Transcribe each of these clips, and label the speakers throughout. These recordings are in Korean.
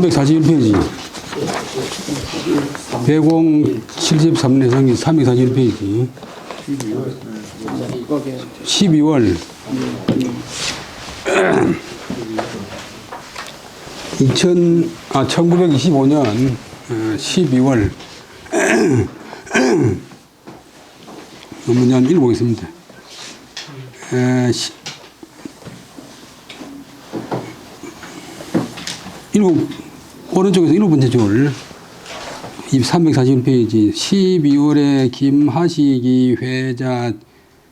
Speaker 1: 341페이지. 배공 73년 해상기 341페이지. 12월 1925년 12월 논문 읽어보겠습니다. 오른쪽에서 7번째 줄 341페이지 12월에 김하식이 회자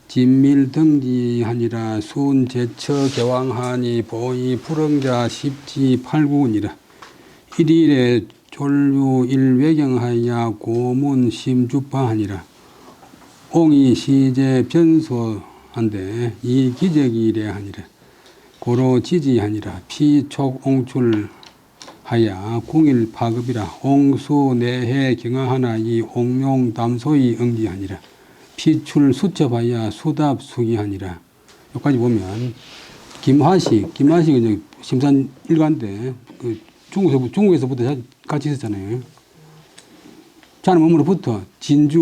Speaker 1: 진밀 등지하니라 순 제처 개왕하니 보이 불응자 십지 8구니라 1일에 졸류 일외경하여 고문 심주파하니라 옹이 시제 변소한데 이 기적이래 하니라 고로 지지하니라 피촉 옹출 하야 궁일 파급이라 옹수 내해 경하하나 이 옹룡 담소이 응지하니라 피출 수첩하야 수답 수기하니라. 여기까지 보면 김하식은 심산 일가인데 그 중국에서부터 같이 있었잖아요. 자는 몸으로부터 진주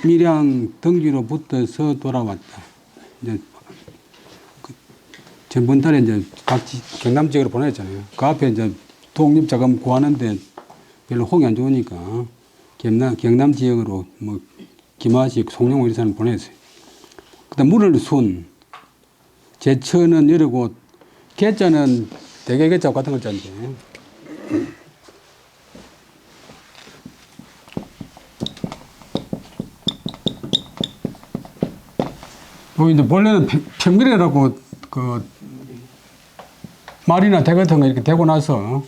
Speaker 1: 밀양 등지로 붙어서 돌아왔다. 이제 전번 달에 이제 각 경남 지역으로 보냈잖아요. 그 앞에 이제 독립자금 구하는데 별로 홍이 안 좋으니까 경남 지역으로 뭐 김하식, 송영호 이사는 보냈어요. 그 다음 물을 순, 제처는 여러 곳, 개자는 대개 개자 같은 걸 짠데. 뭐 이제 원래는 평균이라고 그 말이나 대 같은 거 이렇게 대고 나서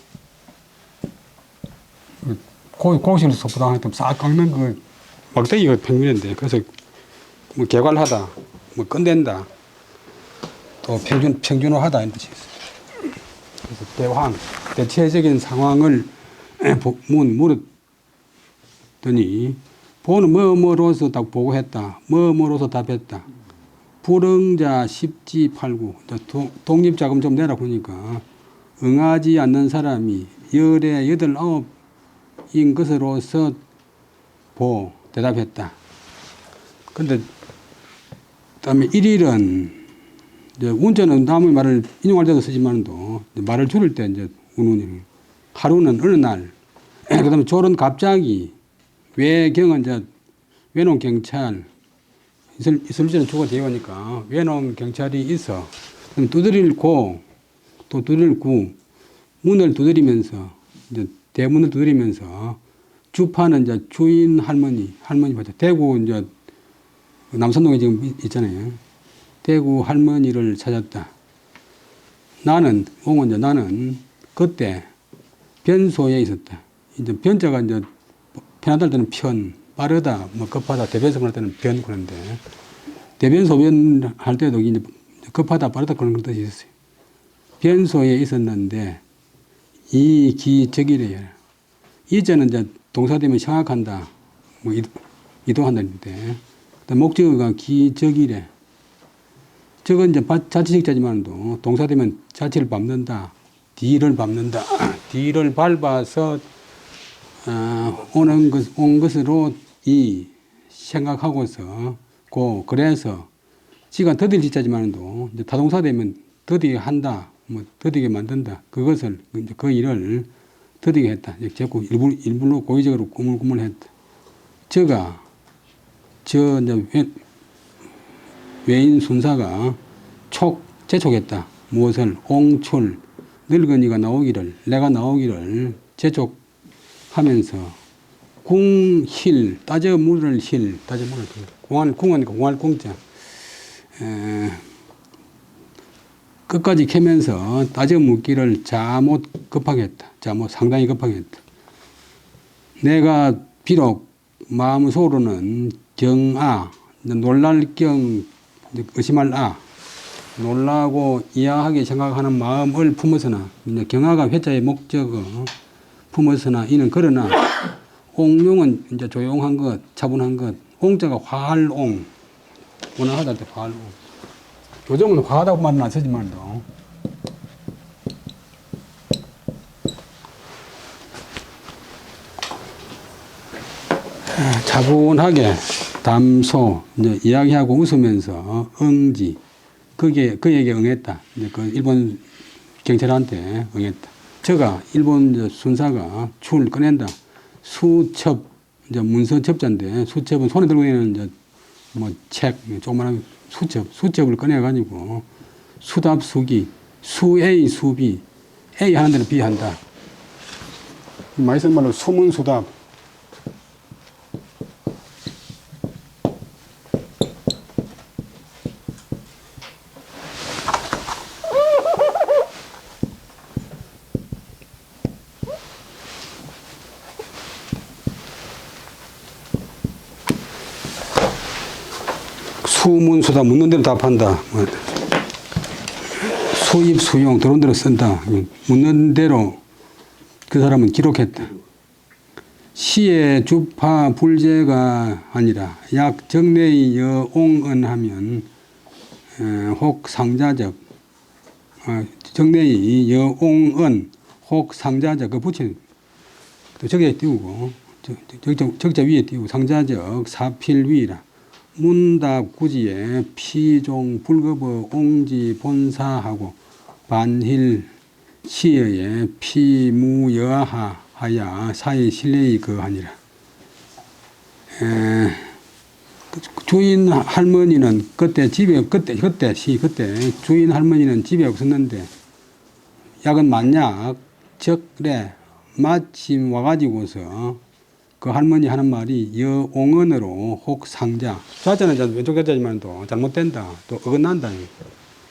Speaker 1: 고기를 소포당할 때 싹 깎는 그 막대기가 평균인데 그래서 뭐 개괄하다, 뭐 끝낸다, 또 평균화하다 이런 뜻이 있어요. 그래서 대황, 대체적인 상황을 물었더니 보는 뭐뭐로서 딱 보고했다, 뭐뭐로서 답했다. 불응자 십지 8구 독립자금 좀 내라 보니까 응하지 않는 사람이 열에 8, 9인 것으로서 대답했다. 근데 그다음에 1일은 이제 운전은 다음의 말을 인용할 때도 쓰지만도 말을 줄일 때 이제 운운이 하루는 어느 날 그다음에 졸은 갑자기 외경은 이제 외농 경찰 있을 때는 주가 되어 오니까 외농 경찰이 있어. 그럼 두드리고 또 두드리고 문을 두드리면서 이제 대문을 두드리면서 주파는 이제 주인 할머니 봤죠. 대구 이제 남산동에 지금 있잖아요. 대구 할머니를 찾았다. 나는 그때 변소에 있었다. 이제 변자가 이제 편하다 때는 편, 빠르다, 뭐 급하다, 대변소 할 때는 변 그런데 대변소변 할 때도 이제 급하다, 빠르다 그런 뜻이 있었어요. 변소에 있었는데 이 기적이래요. 이제는 이제 동사되면 생각한다, 뭐 이동한다는데 목적어가 기적이래. 저건 이제 자치식자지만도 동사되면 자치를 밟는다, 뒤를 밟는다. 뒤를 밟아서 온 것으로 이 생각하고서 그래서 지가 더딜 지자지만도 이제 타동사되면 더디게 한다, 뭐 더디게 만든다. 그것을 이제 그 일을 더디게 했다. 자꾸 일부러 고의적으로 꾸물꾸물했다. 저 이제 외인 순사가 재촉했다. 무엇을? 옹출, 늙은이가 나오기를, 내가 나오기를 재촉하면서 궁힐, 따져물을 궁은 공할 공자. 끝까지 캐면서 따져 묻기를 자못 급하게 했다. 상당히 급하게 했다. 내가 비록 마음속으로는 놀랄 경, 의심할 놀라고 이해하게 생각하는 마음을 품었으나, 경아가 회자의 목적어 품었으나, 이는 그러나, 옹룡은 이제 조용한 것, 차분한 것, 옹자가 화할옹, 원하다 할 때 화할옹. 요즘은 화하다고 말은 안 쓰지만도 차분하게 담소 이제 이야기하고 웃으면서 응지 그에게 응했다. 이제 그 일본 경찰한테 응했다. 저가 일본 이제 순사가 추를 꺼낸다. 수첩 이제 문서 첩자인데 수첩은 손에 들고 있는 이제 뭐 책 조그마한 수첩을 꺼내 가지고 수답수기 수A 수비 A 하는 데는 B 한다. 많이 쓴 말로 수문수답. 수문수답 묻는 대로 답한다. 수입 수용 들어온 대로 쓴다. 묻는 대로 그 사람은 기록했다. 시의 주파 불제가 아니라 약 정례의 여옹언하면 혹 상자적 정례의 여옹언 혹 상자적 그 붙이는 또 저기에 띄우고 적자 위에 띄우고 상자적 사필위라 문답 구지에 피종 불급의 옹지 본사하고 반힐 시여에 피무여하하야 사의 신뢰의 그하니라. 주인 할머니는 그때 주인 할머니는 집에 없었는데 약은 만약 적래 마침 와가지고서 그 할머니 하는 말이 여옹언으로 혹 상자 자자는 왼쪽 자자지만 또 잘못된다 또 어긋난다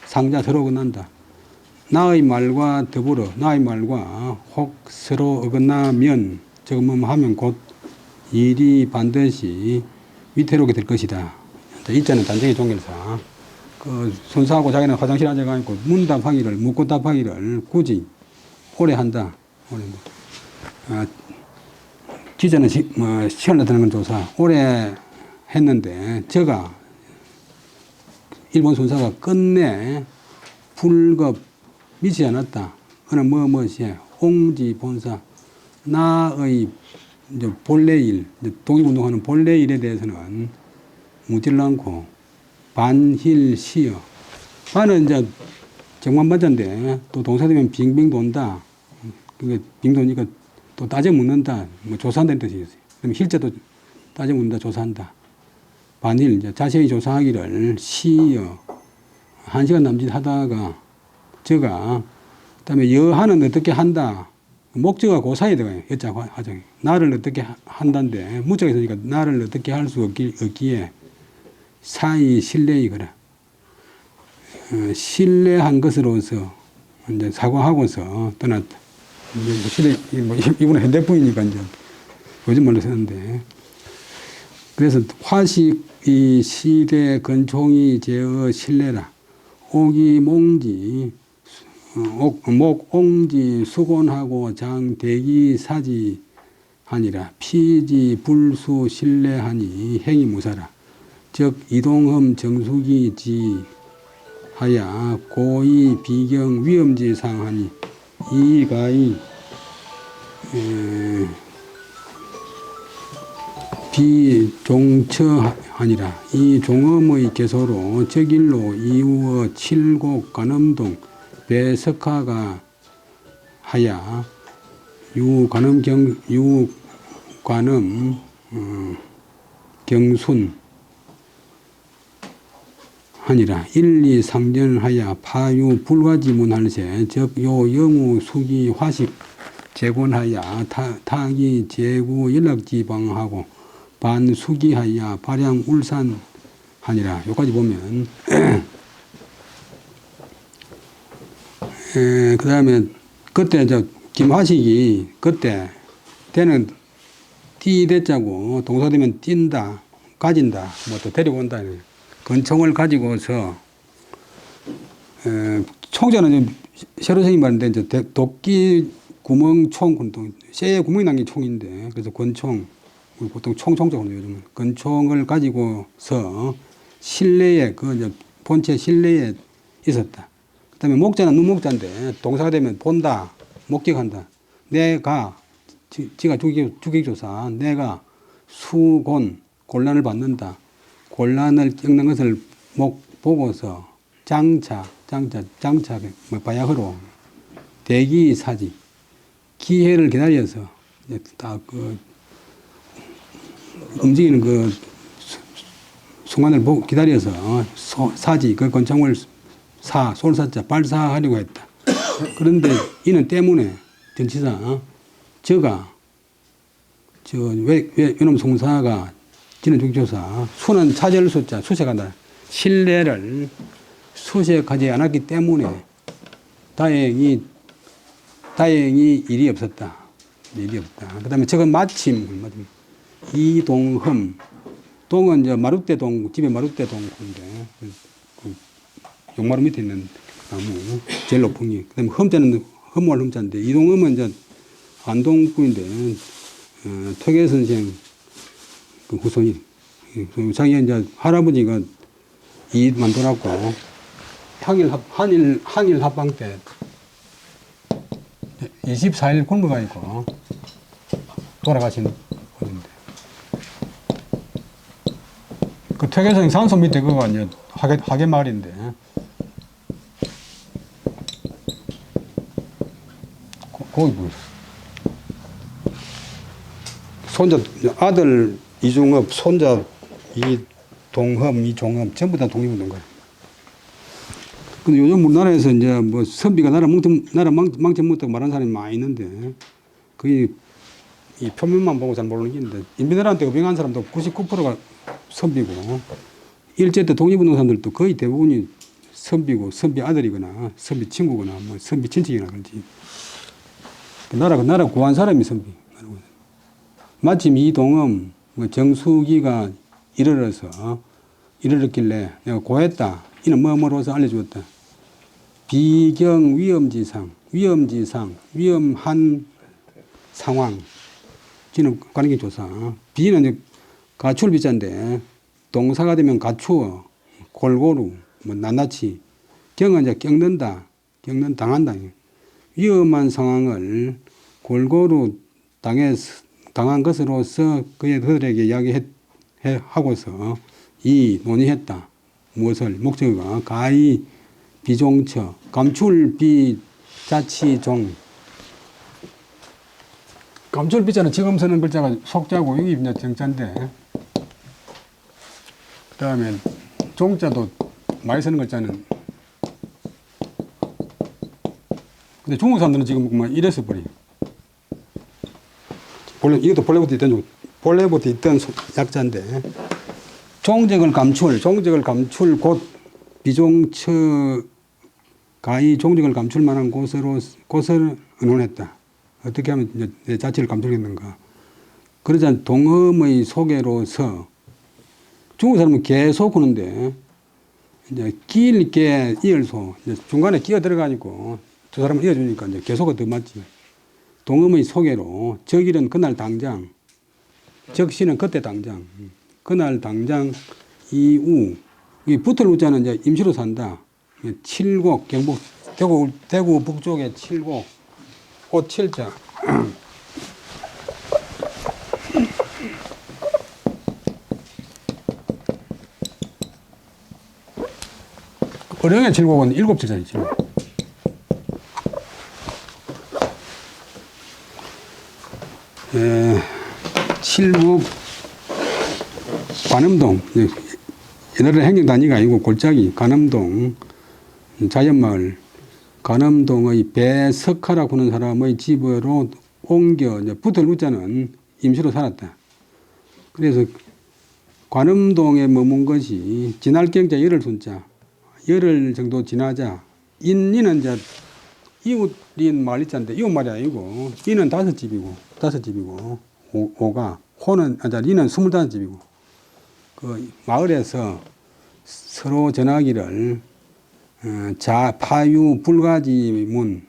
Speaker 1: 상자 서로 어긋난다 나의 말과 더불어 나의 말과 혹 서로 어긋나면 저거 뭐 하면 곧 일이 반드시 위태롭게 될 것이다. 이자는 단정의 종결사 그 순사하고 자기는 화장실 앉아가 있고 문답하기를 묻고 답하기를 굳이 오래 한다. 오래 기자는 시간을 드는 건 조사 오래 했는데 저가 일본 순사가 끝내 불급 미치지 않았다. 어느 뭐뭐시에 옹지 본사 나의 이제 본래 일 독립운동하는 본래 일에 대해서는 묻지를 않고 반힐 시여 반은 이제 정관반자인데 또 동사되면 빙빙 돈다. 그게 빙 도니까 또 따져 묻는다. 뭐 조사한다는 뜻이 있어요. 그럼 힐자도 따져 묻는다. 조사한다. 반일 이제 자세히 조사하기를 시여 1시간 남짓 하다가 저가 그다음에 여하는 어떻게 한다. 목적과 그 사이에 들어가요. 여자 화정이 나를 어떻게 한다는데 무적에 있으니까 나를 어떻게 할 수 없기에 사이 신뢰이 그래. 신뢰한 것으로서 이제 사과하고서 떠났다. 이분은 현대분이니까 이제 요즘 말로 쓰는데 그래서 화식이 시대 건총이 제어 신뢰라 옥이 몽지 목옹지 수곤하고 장대기 사지 하니라 피지 불수 신뢰하니 행이 무사라 즉 이동흠 정수기 지 하야 고의 비경 위험지 상하니 이가이 비종처하니라 이 종엄의 개소로 적일로 이우어 칠곡 관음동 배석하가 하야 유관음 경순 하니라 일리 상전하야 파유 불가지문할세 적요 영우 수기 화식 재곤하야 타기 제구 연락지방하고 반수기하야 발양 울산 하니라. 여기까지 보면 그 다음에 그때 저 김화식이 그때 때는 띠대자고 동사되면 뛴다 가진다 뭐 또 데리고 온다 건총을 가지고서 총자는 새로 생긴 말인데 이제 도끼 구멍총 권총 쇠에 구멍이 난 게 총인데 그래서 권총 보통 총자고 요즘은 권총을 가지고서 실내에 그 이제 본체 실내에 있었다. 그다음에 목자는 눈목자인데 동사가 되면 본다 목격한다. 내가 지가 주객조사 내가 수곤, 곤란을 받는다. 곤란을 겪는 것을 보고서 장차, 뭐 바야흐로 대기사지, 기회를 기다려서 딱 움직이는 순간을 기다려서 사지, 그 권총을 솔사자, 발사하려고 했다. 그런데 이는 때문에 전치사, 외놈 송사가 지는 중조사, 수는 차절수자, 수색한다. 신뢰를 수색하지 않았기 때문에 다행히 일이 없었다. 그 다음에 저건 마침, 이동흠. 동은 이제 마룻대동, 집에 마룻대동인데, 용마루 밑에 있는 나무, 제일 높은 게. 그 다음에 흠자는 흠월 흠자인데, 이동흠은 이제 안동군인데, 퇴계 선생 후손이. 자기 이제 할아버지가 이 만들었고, 항일 합방 때 24일 굶어가 있고, 돌아가신 분인데. 그 퇴계선 산소 밑에 그거가 이제 하계 마을인데, 거기 보세요. 손자, 아들 이중업, 손자 이동흠, 이종업, 전부 다 독립운동 거예요. 근데 요즘 우리나라에서 이제 뭐 선비가 나라 망치 못하고 말하는 사람이 많이 있는데, 거의 이 표면만 보고 잘 모르는 게 있는데, 인민들한테 의병한 사람도 99%가 선비고, 일제 때 독립운동 사람들도 거의 대부분이 선비고, 선비 아들이거나, 선비 친구거나, 뭐 선비 친척이나 그런지. 나라 구한 사람이 선비. 마침 이동음, 정수기가 이르렀길래 내가 고했다. 이는 뭐뭐로서 알려주었다. 비경 위험한 상황. 지는 관계 조사. 비는 이제 가출비자인데, 동사가 되면 가추어, 골고루, 뭐 낱낱이. 경은 이제 당한다. 위험한 상황을 골고루 당한 것으로서 그들에게 이야기하고서 논의했다. 무엇을? 목적어가 가히 비종처, 감출비 자치종. 감출비자는 지금 쓰는 글자가 속자고 여기 이제 정자인데, 그 다음에 종자도 많이 쓰는 글자는, 근데 중국 사람들은 지금 뭐 이래서 버려. 이것도 본래부터 있던 약자인데, 종적을 감출 곧 비종처 가히 종적을 감출 만한 곳을 의논했다. 어떻게 하면 이제 내 자체를 감추겠는가. 그러자 동음의 소개로서, 중국 사람은 계속 하는데, 이제 길게 이을소, 중간에 끼어 들어가니까 두 사람을 이어주니까 이제 계속은 더 맞지. 동음의 소개로, 적일은 그날 당장, 적시는 그때 당장, 그날 당장 이후, 이 붙을 우자는 이제 임시로 산다. 칠곡, 경북, 대구 북쪽에 칠곡, 꽃 칠자. 어령의 칠곡은 7칠자지, 칠곡. 칠곡, 관음동, 옛날에 행정단위가 아니고 골짜기, 관음동, 자연마을, 관음동의 배석하라고 하는 사람의 집으로 옮겨, 붙을 우자는 임시로 살았다. 그래서 관음동에 머문 것이 지날경자 열흘 순자, 열흘 정도 지나자, 인은 이제 이웃인 마을 있잖는데, 이웃 말이 아니고, 이는 5집이고, 오가, 호는, 리는 25집이고, 그 마을에서 서로 전하기를, 파유 불가지문,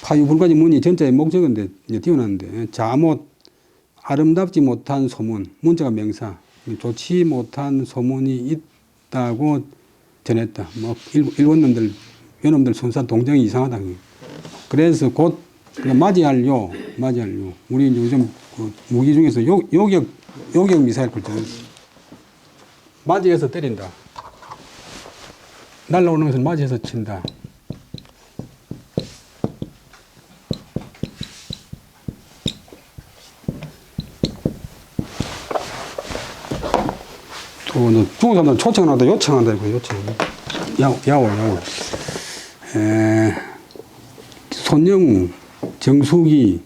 Speaker 1: 파유 불가지문이 전자의 목적인데, 띄워놨는데, 자못, 아름답지 못한 소문, 문자가 명사, 좋지 못한 소문이 있다고 전했다. 뭐, 일본놈들, 외놈들 순사 동정이 이상하다. 그래서 곧 그러니까 맞이할 요. 우리 요즘 그 무기 중에서 요격 미사일 굴죠. 맞이해서 때린다. 날라오는 것을 맞이해서 친다. 또 중국 사람들은 초청을 한다, 요청한다, 이거 요청. 야오. 손영우, 정수기,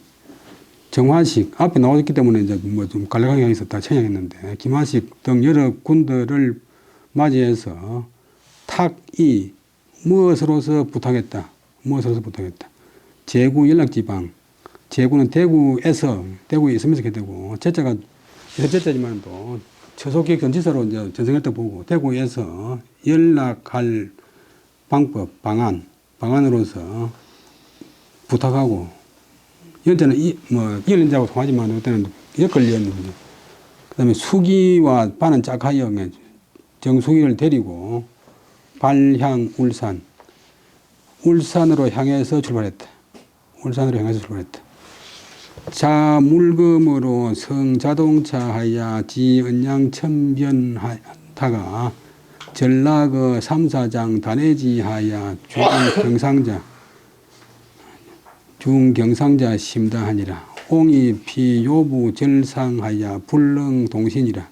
Speaker 1: 정화식 앞에 나왔기 때문에 이제 뭐 좀 간략하게 있었다 청약했는데 김화식 등 여러 군들을 맞이해서 탁이 무엇으로서 부탁했다. 제구 연락지방. 제구는 대구에 있으면서 이렇게 되고 제자가 제자지만 또 처소기획 전지사로 이제 전승할 때 보고 대구에서 연락할 방법, 방안으로서 부탁하고 연자는 이연자하고 통하지만 그때는 엮을리었는데 그다음에 수기와 반은 짝하여 정수기를 데리고 발향 울산으로 향해서 출발했다. 자 물금으로 성자동차 하야 지은양 천변하다가 전라그 삼사장 단해지 하야 중경상자 심다하니라. 옹이 피요부 절상하야 불릉동신이라.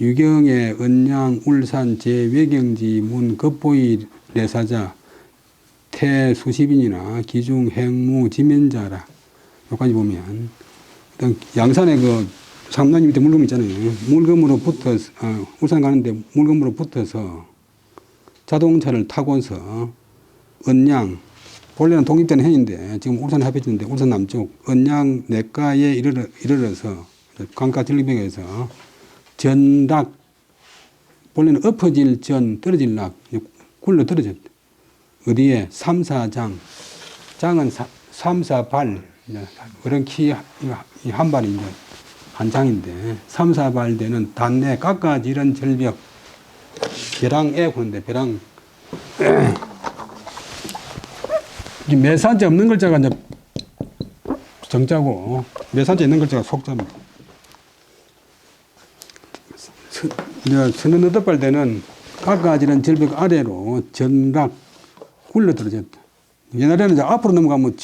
Speaker 1: 유경의 은양 울산 제외경지 문 급보이 내사자 태수십인이나 기중 행무 지면자라. 여기까지 보면 양산에 그 삼남리 밑에 물금 있잖아요. 물금으로 붙어서 울산 가는데 물금으로 붙어서 자동차를 타고서 은양 본래는 독립된 해인데 지금 울산에 합해졌는데 울산 남쪽 은양 내가에 이르러서 강가 전리벽에서 전락 본래는 엎어질 전 떨어질 락 굴러 떨어졌다. 어디에 삼사장 장은 삼사발 그런 키 한 발이 이제 한 장인데 삼사발 되는 단내 깎아지른 절벽 벼랑에 보는데 벼랑 매산자 없는 글자가 이제 정자고 매산자 있는 글자가 속자입니다. 서는 너덟발 되는 깎아지른 절벽 아래로 전락 굴러 떨어졌다. 옛날에는 이제 앞으로 넘어가면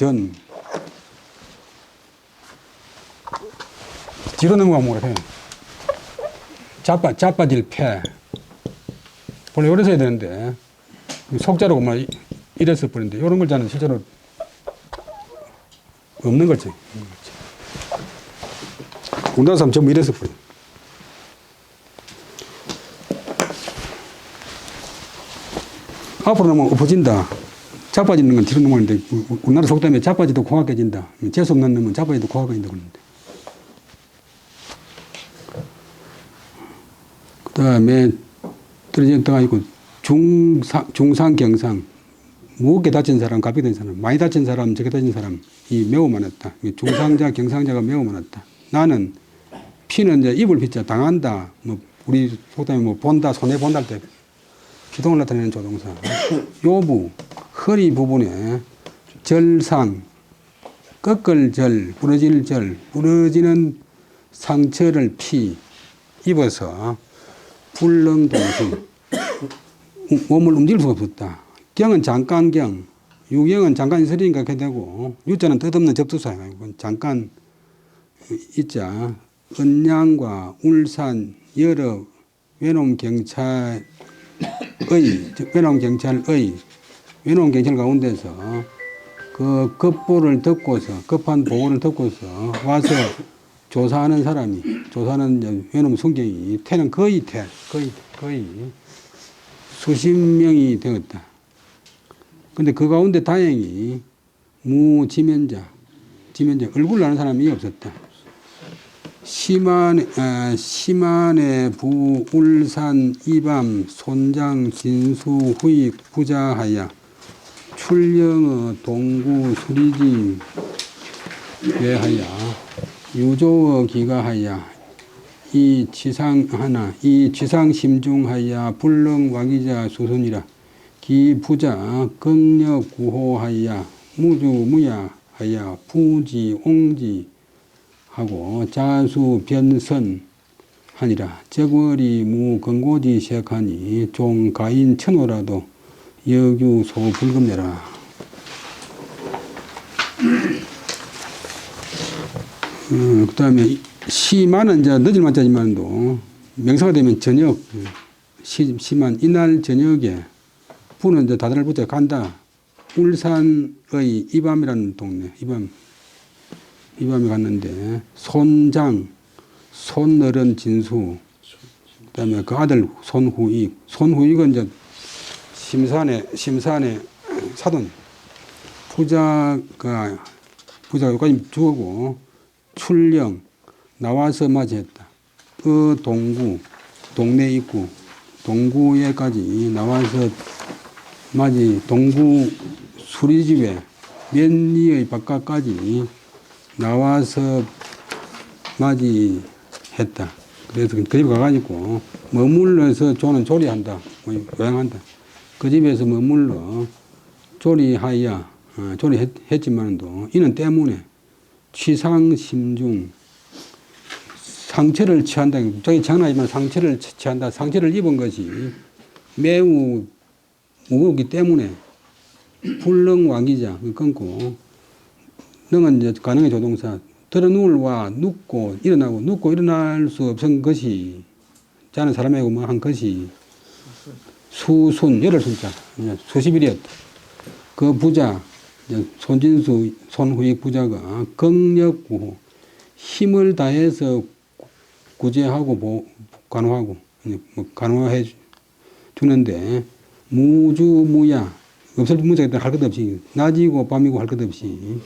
Speaker 1: 뒤로 넘어가면 뭐라 해? 자빠질 패. 원래 이래서 해야 되는데 속자로 막 이랬을 뿐인데 이런 글자는 실제로 없는 거지. 우리나라 사람 전부 이랬을 뿐이야. 앞으로 넘어가면 엎어진다. 자빠지는 건 뒤로 넘어가는데 우리나라 속담에 자빠지도 고가 깨진다. 재수 없는 놈은 자빠지도 고가 깨진다 그러는데. 그 다음에 떨어진 데가 있고 중상, 경상 무겁게 다친 사람, 가볍게 다친 사람, 많이 다친 사람, 적게 다친 사람이 매우 많았다. 중상자, 경상자가 매우 많았다. 나는 피는 이제 입을 피자 당한다. 뭐 우리 속담에 뭐 본다, 손해 본다 할 때 기동을 나타내는 조동사. 요부 허리 부분에 절상, 꺾을 절, 부러질 절, 부러지는 상처를 입어서 불능동신 몸을 움직일 수가 없었다. 경은 잠깐경, 유경은 잠깐 있으리니까 그렇게 되고 유자는 뜻없는 접두사. 잠깐 있자. 은양과 울산 여러 외놈 경찰 가운데서 그 급보를 듣고서 급한 보고를 듣고서 와서 조사하는 외놈 순경이 태는 거의 수십 명이 되었다. 근데 그 가운데 다행히 지면자 얼굴 아는 사람이 없었다. 시만의 부 울산 이밤 손장 진수 후익 부자하야 출령의 동구 수리지 외하야 유조의 기가하야 이 지상 심중하야 불능 와기자 수순이라 기 부자 극력 구호하야 무주 무야 하야 부지 옹지 하고 자수 변선 하니라. 적월이 무 건고지 시작하니 종 가인 천호라도 여규 소 불금내라. 그 다음에 시만은 이제 늦을 만자지만도 명사가 되면 저녁, 시만 이날 저녁에 부는 이제 다다를 붙여 간다. 울산의 이밤이라는 동네, 이밤에 갔는데 손장, 손어른 진수, 그다음에 그 아들 손후익, 손후익은 이제 심산의 사돈, 부자가 여기까지 죽었고 출령 나와서 맞이했다. 그 동네 입구, 동구에까지 나와서 동구 수리집에 면리의 바깥까지 나와서 맞이했다. 그래서 그 집에 가가지고 머물러서 조는 조리한다. 여행한다. 그 집에서 머물러 조리하여 조리했지만도 이는 때문에 취상심중 상처를 취한다. 저기 장난이지만 상처를 취한다. 상처를 입은 것이 매우 무겁기 때문에 불능왕기자 끊고 능은 이제 가능의 조동사 들어누울와 눕고 일어나고 눕고 일어날 수 없은 것이 자는 사람이고 뭐 한 것이 수순 열흘 순자 수십 일이었다. 그 부자 손진수 손후익 부자가 경력구호 힘을 다해서 구제하고 간호하고 간호해 주는데 무주무야 없을 무자가 할 것 없이 낮이고 밤이고 할 것 없이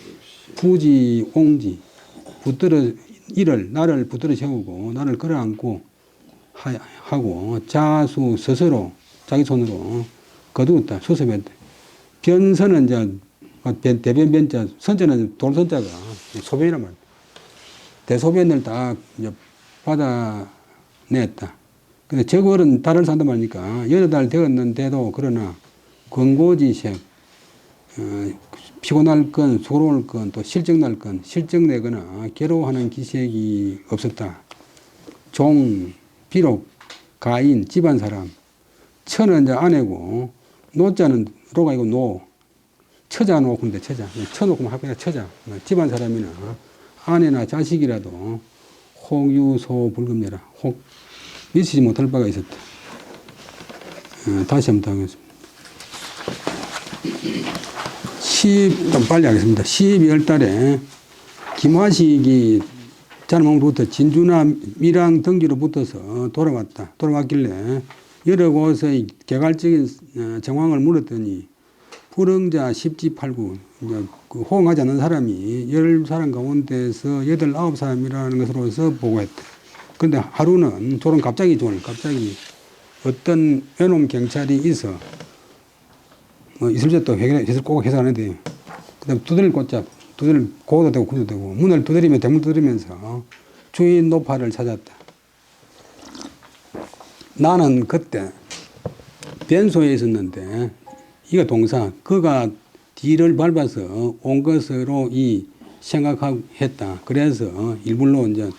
Speaker 1: 부지 옹지 나를 붙들어 세우고 나를 끌어안고 하고 자수 스스로 자기 손으로 거두었다. 수습했다. 변선은 이제 대변변자, 선자는 돌선자가 소변이란 말이야. 대소변을 다 이제 받아냈다. 근데 적월은 달을 산다 말이니까 여러 달 되었는데도 그러나 권고지색, 피곤할 건, 수고로울 건, 또 실증날 건, 실증내거나 괴로워하는 기색이 없었다. 비록 가인, 집안 사람, 처는 이제 아내고, 노자는 로가 아니고 처자 놓고인데 처놓고 하거나 처자. 집안 사람이나 아내나 자식이라도 혹유소 불금내라. 혹 미치지 못할 바가 있었다. 다시 한번 하겠습니다. 좀 빨리 하겠습니다. 12월 달에 김화식이 자는몸부터 진주나 밀양 등지로 붙어서 돌아왔길래 여러 곳의 개괄적인 정황을 물었더니 불응자 10지8구 그 호응하지 않는 사람이 10사람 가운데서 8, 9사람이라는 것으로서 보고했다. 그런데 하루는 갑자기 어떤 외놈 경찰이 있어 있을 때 또 해설 꼭 해설하는데 그다음 두드릴 고도 되고 구도 되고 문을 두드리며 대문 두드리면서 주인 노파를 찾았다. 나는 그때 변소에 있었는데 이거 동사 그가 뒤를 밟아서 온 것으로 생각했다. 그래서 일부러 이제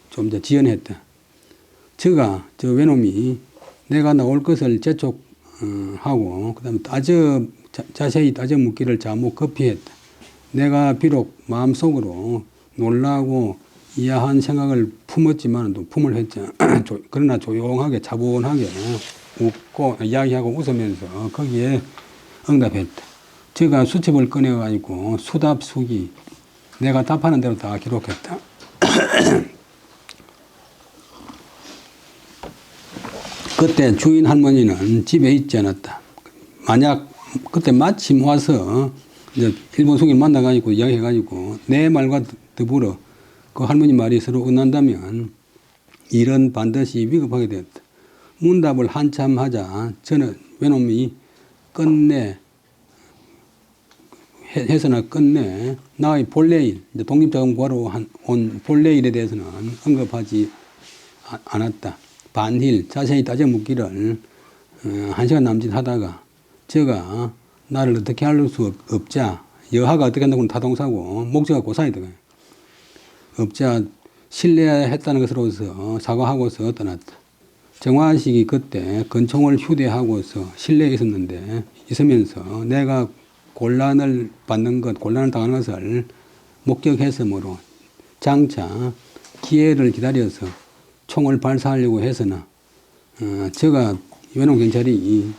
Speaker 1: 좀 더 지연했다. 저 외놈이 내가 나올 것을 재촉하고 그다음에 자세히 따져 묻기를 자목 급히 했다. 내가 비록 마음속으로 놀라고 이하한 생각을 품었지만 품을 했자. 그러나 조용하게 차분하게 웃고 이야기하고 웃으면서 거기에 응답했다. 제가 수첩을 꺼내가지고 수답수기 내가 답하는 대로 다 기록했다. 그때 주인 할머니는 집에 있지 않았다. 만약 그때 마침 와서 이제 일본 속인 만나가지고 이야기해가지고 내 말과 더불어 그 할머니 말이 서로 응한다면 일은 반드시 위급하게 되었다. 문답을 한참 하자 저는 외놈이 해서나 끝내 나의 본래일, 독립자금 구하러 온 본래일에 대해서는 언급하지 않았다. 반힐, 자세히 따져 묻기를 1시간 남짓 하다가 저가 나를 어떻게 할 수 없자 여하가 어떻게 한다고는 타동사고 목적가 고사에 들어가요. 업자 신뢰했다는 것으로서 사과하고서 떠났다. 정화식이 그때 건총을 휴대하고서 신뢰에 있으면서 내가 곤란을 받는 것, 곤란을 당하는 것을 목격했으므로 장차 기회를 기다려서 총을 발사하려고 했으나 제가 외놈 경찰이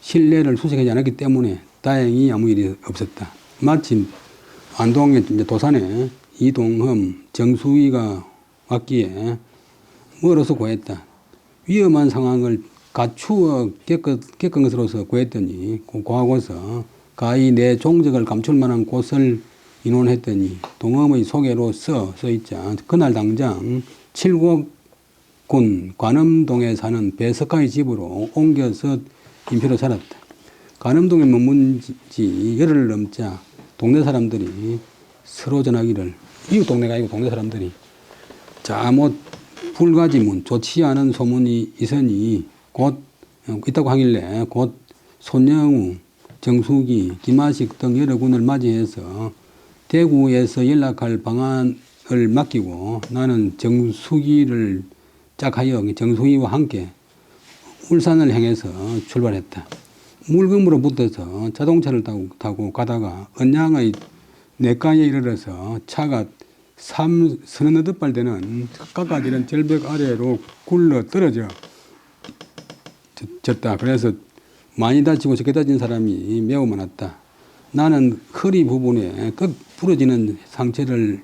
Speaker 1: 신뢰를 수색하지 않았기 때문에 다행히 아무 일이 없었다. 마침 안동의 도산에 이동흠, 정수위가 왔기에 멀어서 구했다. 위험한 상황을 갖추어 겪은 것으로서 구했더니 구하고서 가히 내 종적을 감출 만한 곳을 인원했더니 동엄의 소개로 써 있자 그날 당장 칠곡군 관음동에 사는 배석가의 집으로 옮겨서 임시로 살았다. 관음동에 머문 지 열흘을 넘자 동네 사람들이 서로 전하기를 이웃 동네가 아니고 동네 사람들이 자 뭐 불가지문 좋지 않은 소문이 있으니 곧 있다고 하길래 곧 손영우, 정수기, 김하식 등 여러 군을 맞이해서 대구에서 연락할 방안을 맡기고 나는 정수기를 짝하여 정수기와 함께 울산을 향해서 출발했다. 물금으로 붙어서 자동차를 타고 가다가 언양의 내가에 이르러서 차가 서너 덧발 되는 깎아지는 절벽 아래로 굴러 떨어져 졌다. 그래서 많이 다치고 적게 다친 사람이 매우 많았다. 나는 허리 부분에 꼭 부러지는 상처를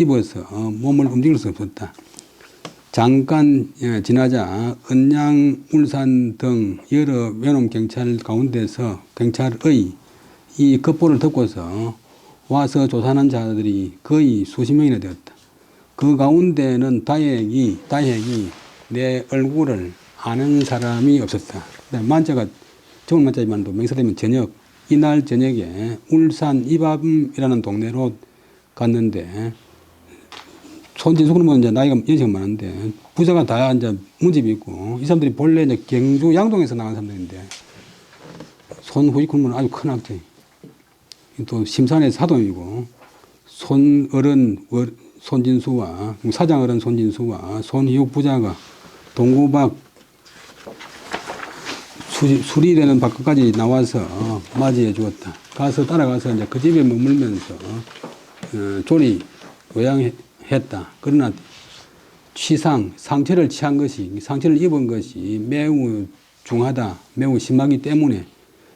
Speaker 1: 입어서 몸을 움직일 수 없었다. 잠깐 지나자 언양, 울산 등 여러 외놈 경찰 가운데서 경찰의 이 급보를 듣고서 와서 조사하는 자들이 거의 수십 명이나 되었다. 그 가운데는 다행히 내 얼굴을 아는 사람이 없었다. 만자가 정월 만자지만도 명사되면 저녁, 이날 저녁에 울산 이밤이라는 동네로 갔는데 손진숙은 이제 나이가 연세가 많은데 부자가 다 이제 문집이 있고 이 사람들이 본래 이제 경주 양동에서 나간 사람들인데 손후이군은 아주 큰 학생. 또 심산의 사돈이고 손어른 손진수와 사장어른 손진수와 손희욱 부자가 동구박 수리되는 밖까지 나와서 맞이해 주었다. 가서 따라가서 이제 그 집에 머물면서 조리 요양했다. 그러나 상처를 취한 것이 상처를 입은 것이 매우 중하다, 매우 심하기 때문에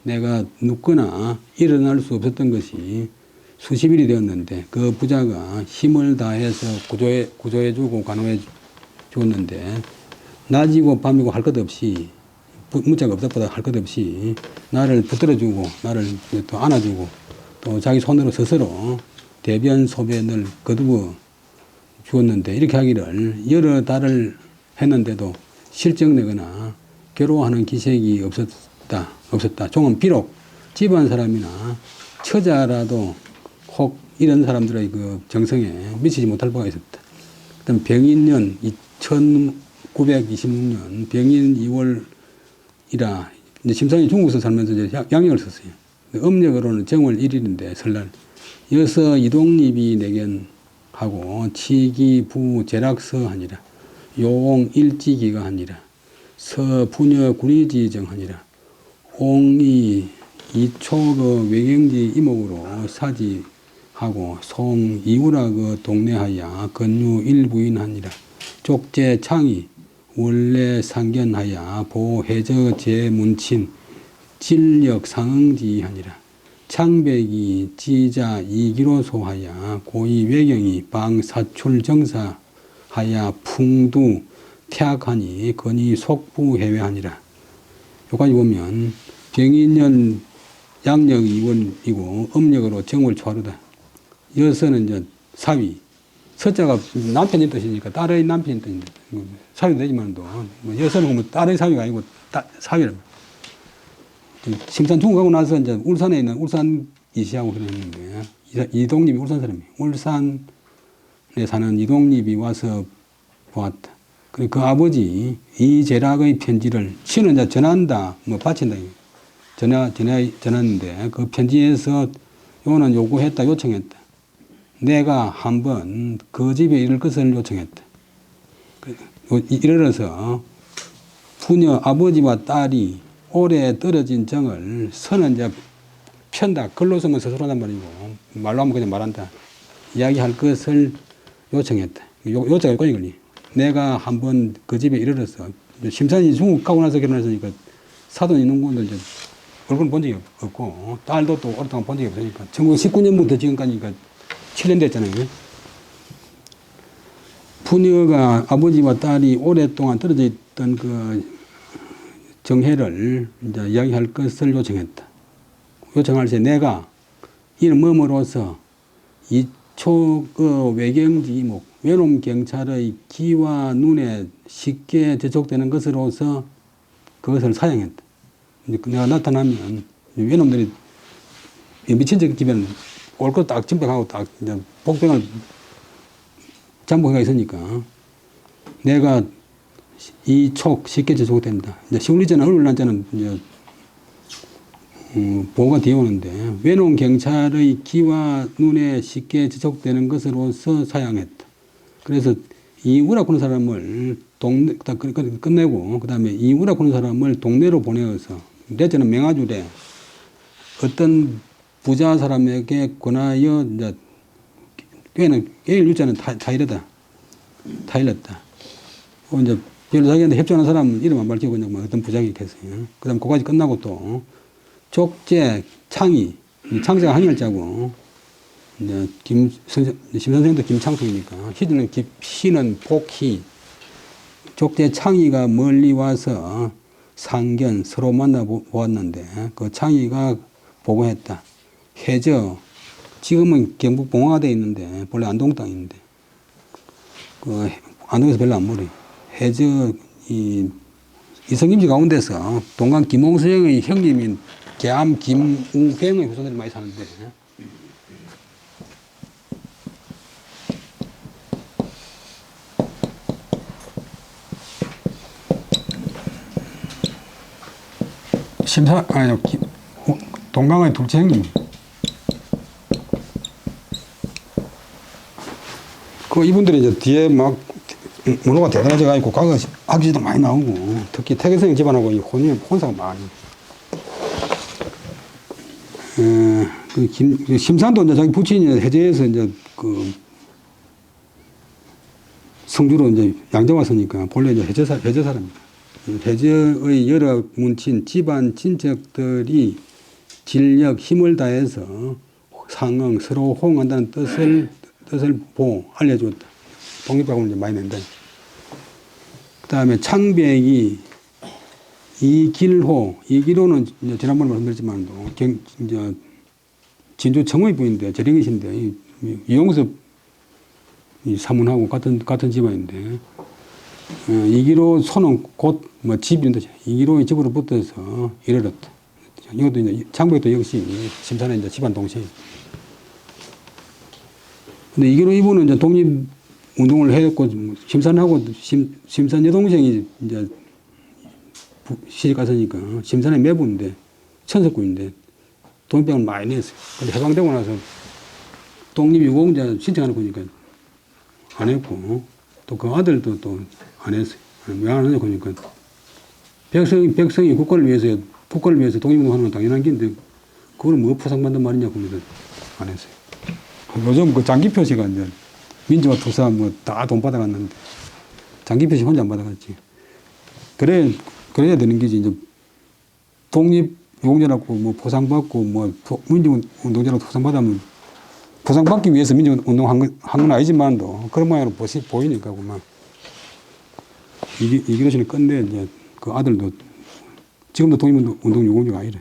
Speaker 1: 내가 눕거나 일어날 수 없었던 것이 수십 일이 되었는데 그 부자가 힘을 다해서 구조해주고 간호해 주었는데 낮이고 밤이고 할 것 없이 문자가 없다보다 할 것 없이 나를 붙들어주고 나를 또 안아주고 또 자기 손으로 스스로 대변 소변을 거두어 주었는데 이렇게 하기를 여러 달을 했는데도 실정내거나 괴로워하는 기색이 없었다. 종은 비록 집안 사람이나 처자라도 혹 이런 사람들의 그 정성에 미치지 못할 바가 있었다. 그다음 병인년 1926년 병인 2월이라 심상이 중국에서 살면서 이제 양력을 썼어요. 음력으로는 정월 1일인데 설날 여서 이동립이 내견하고 치기 부 제락서 하니라 용 일지기가 하니라 서 부녀 구리지정 하니라 옹이 이초그 외경지 이목으로 사지하고 송 이우라 그 동네하야 건유 일부인하니라 족제 창이 원래 상견하야 보해저 제문친 진력 상응지하니라 창백이 지자 이기로 소하야 고이 외경이 방사출 정사하야 풍두 태악하니 건이 속부 해외하니라. 여기까지 보면 병인년 양력 2월이고 음력으로 정월 초하루다. 여서는 이제 사위. 서자가 남편의 뜻이니까 딸의 남편의 뜻인데 사위도 되지만도 여서는 보면 딸의 사위가 아니고 사위라. 심산 중국 가고 나서 이제 울산에 있는 울산 이시하고 그랬는데 이동립이 울산 사람이에요. 울산에 사는 이동립이 와서 보았다. 그 아버지 이재락의 편지를 시는 이제 전한다, 뭐 바친다. 전했는데 그 편지에서 요는 요구했다, 요청했다. 내가 한번 그 집에 이를 것을 요청했다. 이르러서 부녀 아버지와 딸이 오래 떨어진 정을 선은 이제 편다. 글로 쓰면 스스로 한단 말이고, 말로 하면 그냥 말한다. 이야기할 것을 요청했다. 요청할 거니, 그니. 내가 한번 그 집에 이르러서, 심산이 중국 가고 나서 결혼했으니까 사돈 있는 분들 이제 얼굴 본 적이 없고, 딸도 또 오랫동안 본 적이 없으니까, 1919년부터 지금까지 7년 됐잖아요. 부녀가 아버지와 딸이 오랫동안 떨어져 있던 그 정해를 이제 이야기할 것을 요청했다. 요청할 때 내가 이는 뭐뭐로서 이초그 외경지목 외놈 경찰의 귀와 눈에 쉽게接触되는 것으로서 그것을 사용했다. 내가 나타나면 외놈들이 미친 척 기면 올 것 딱 진백하고 딱 이제 복병을 잠복해가 있으니까 내가 이 촉 쉽게接触된다. 이제 시울리자나 얼굴난자는 이제 보호가 되어 오는데 외놈 경찰의 귀와 눈에 쉽게 지속되는 것으로서 사용했다. 그래서 이 우라쿠는 사람을 동네 다 끝내고 그 다음에 이 우라쿠는 사람을 동네로 보내어서 내지는 맹아줄에 어떤 부자 사람에게 권하여 이제 꽤는 유자는 다 이러다 다 일렀다. 이제 별로 자기한테 협조하는 사람 이름 안 밝히고 그냥 뭐 어떤 부장이 있겠어요. 그 다음 그까지 끝나고 또 족제, 창의, 창세가 한열자고, 이제 심선생도 김창숙이니까, 시는 복희, 족제 창의가 멀리 와서 상견 서로 만나 보았는데, 그 창의가 보고했다. 해저, 지금은 경북 봉화가 있는데, 본래 안동 땅인데, 안동에서 별로 안 멀어요. 해저, 이성김씨 가운데서 동강 김홍수영의 형님인 계암 김우병의 후손들이 많이 사는데 동강의 둘째 형님 이분들이 이제 뒤에 막 문호가 대단해져 가지고 과거 악기도 많이 나오고 특히 태계성 집안하고 혼사가 많이 심산도 이제 자기 부친이 해제에서 이제 성주로 이제 양자 왔으니까 본래 이제 해제 사람입니다. 해제의 여러 문친 집안 친척들이 진력 힘을 다해서 상응 서로 호응한다는 뜻을 알려줬다. 독립학을 이제 많이 낸다. 그 다음에 창백이 이길호는 이제 지난번에 말씀드렸지만도 이제 진주 청의 부인데 재령이신데 이용섭 사문하고 같은 집안인데 이길호 손은 곧 뭐 집인데 이길호의 집으로 붙어서 이르렀다. 이것도 이제 창백도 역시 심산의 이제 집안 동생. 근데 이길호 이분은 이제 독립 운동을 했고 심산하고 심산 여동생이 이제 시집 갔으니까 심산의 매부인데 천석군인데 독립병을 많이 냈어요. 근데 해방되고 나서 독립유공자 신청하는 거니까 안 했고 또 그 아들도 또 안 했어요. 왜 안 하냐 그러니까 백성이 국가를 위해서 독립운동하는 건 당연한 긴데 그걸 뭐 포상받는 말이냐 그러니까 안 했어요. 요즘 그 장기표시가 이제 민주화 투사 뭐 다 돈 받아갔는데 장기표시 혼자 안 받아갔지. 그래야 되는 게지. 이제 독립유공자라고 뭐 포상받고 뭐 민주운동자라고 포상받으면 포상받기 위해서 민주운동 한 건 아니지만도 그런 모양으로 보이니까 그만. 이기로 씨는 끝내 이제 그 아들도 지금도 독립운동 유공자가 아니래.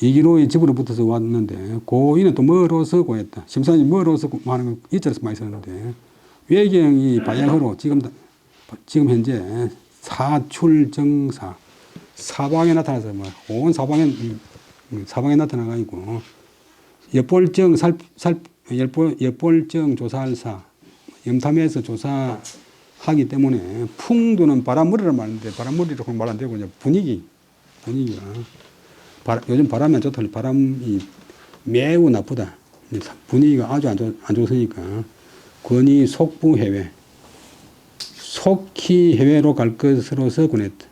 Speaker 1: 이기로의 집으로 붙어서 왔는데 고인은 또 뭐로서 고했다. 심산이 뭐로서 하는 건 이자로서 많이 썼는데 외경이 바야흐로 지금 현재 사출정사 사방에 나타나서 온 사방에 나타나가지고 엿볼정 조사할사 염탐해서 조사하기 때문에 풍두는 바람머리를 말하는데 바람머리라고 말 안 되고 이제 분위기가 요즘 바람이 안 좋다. 바람이 매우 나쁘다. 분위기가 아주 안 좋으니까 권위 속부 해외. 속히 해외로 갈 것으로서 권했다.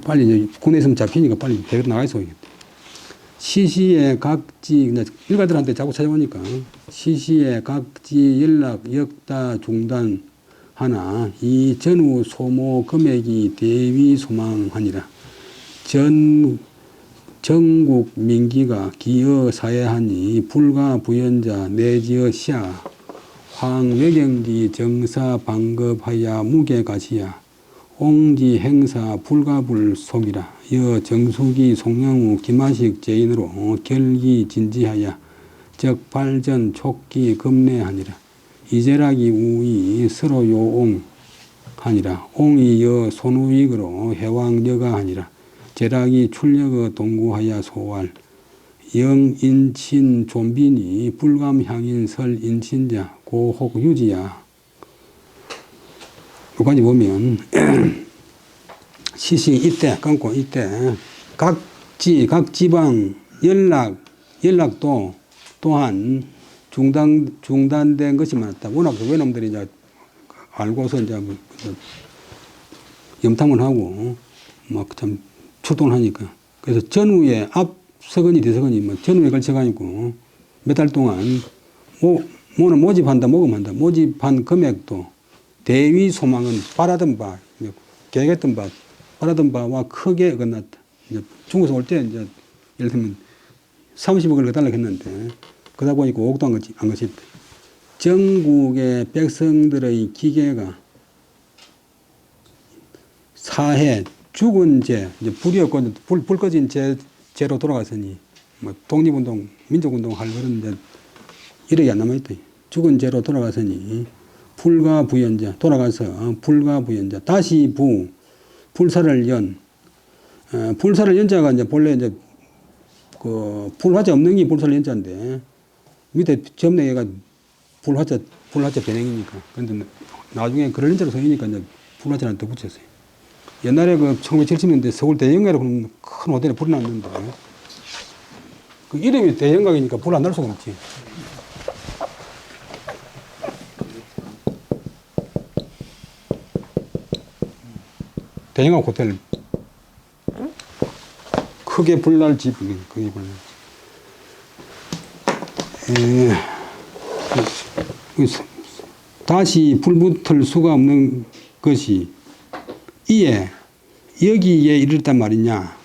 Speaker 1: 빨리 이제 군에 있으면 잡히니까 빨리 해외로 나가 있어야겠다. 시시에 각지, 일가들한테 자꾸 찾아오니까 시시에 각지 연락 역다 중단하나 이 전후 소모 금액이 대위 소망하니라. 전국 민기가 기어 사회하니 불가 부연자 내지어 시야 황외경지 정사 방급하야 무게가시야 옹지 행사 불가불 속이라. 여 정수기 송영우 김하식 제인으로 결기 진지하야 적 발전 촉기 급내하니라. 이제락이 우이 서로 요옹 하니라. 옹이 여 손우익으로 해왕 여가 하니라. 제락이 출력어 동구하야 소활 영인친 존빈이 불감향인 설인친자 고혹 유지야. 여기까지 보면 시시 이때 끊고 이때 각 지방 연락도 또한 중단된 것이 많았다. 워낙 외놈들이 이제 알고서 이제 염탐을 하고 막 참 출동을 하니까. 그래서 전후에 앞서거니 뒤서거니 뭐 전후에 걸쳐가지고 몇 달 동안 뭐는 모집한다 모금한다. 모집한 금액도 대위 소망은 바라던 바 계획했던 바 바라던 바와 크게 어긋났다. 이제 중국에서 올 때 이제 예를 들면 30억을 그달라고 했는데 그러다 보니까 5억도 안 것이 전국의 백성들의 기계가 사해 죽은 죄, 이제 불이 없고 불 꺼진 죄로 돌아갔으니 뭐 독립운동, 민족운동 할 그런 이제 이력이 안 남아있다. 죽은 죄로 돌아갔으니 불가부연자 돌아가서 불가부연자 다시 불사를 불사를 연자가 이제 본래 이제 그 불화자 없는 게 불사를 연자인데 밑에 점내가 불화자 변형이니까. 그런데 나중에 그런 연자로 써이니까 이제 불화자를 더 붙였어요. 옛날에 그 1970년대 서울 대영가라고 하는 큰 호텔에 불이 났는데 그 이름이 대영각이니까 불 안 날 수가 없지. 대영각 호텔 크게 불날 집 크게 불날. 다시 불붙을 수가 없는 것이 이에 여기에 이르렀단 말인가.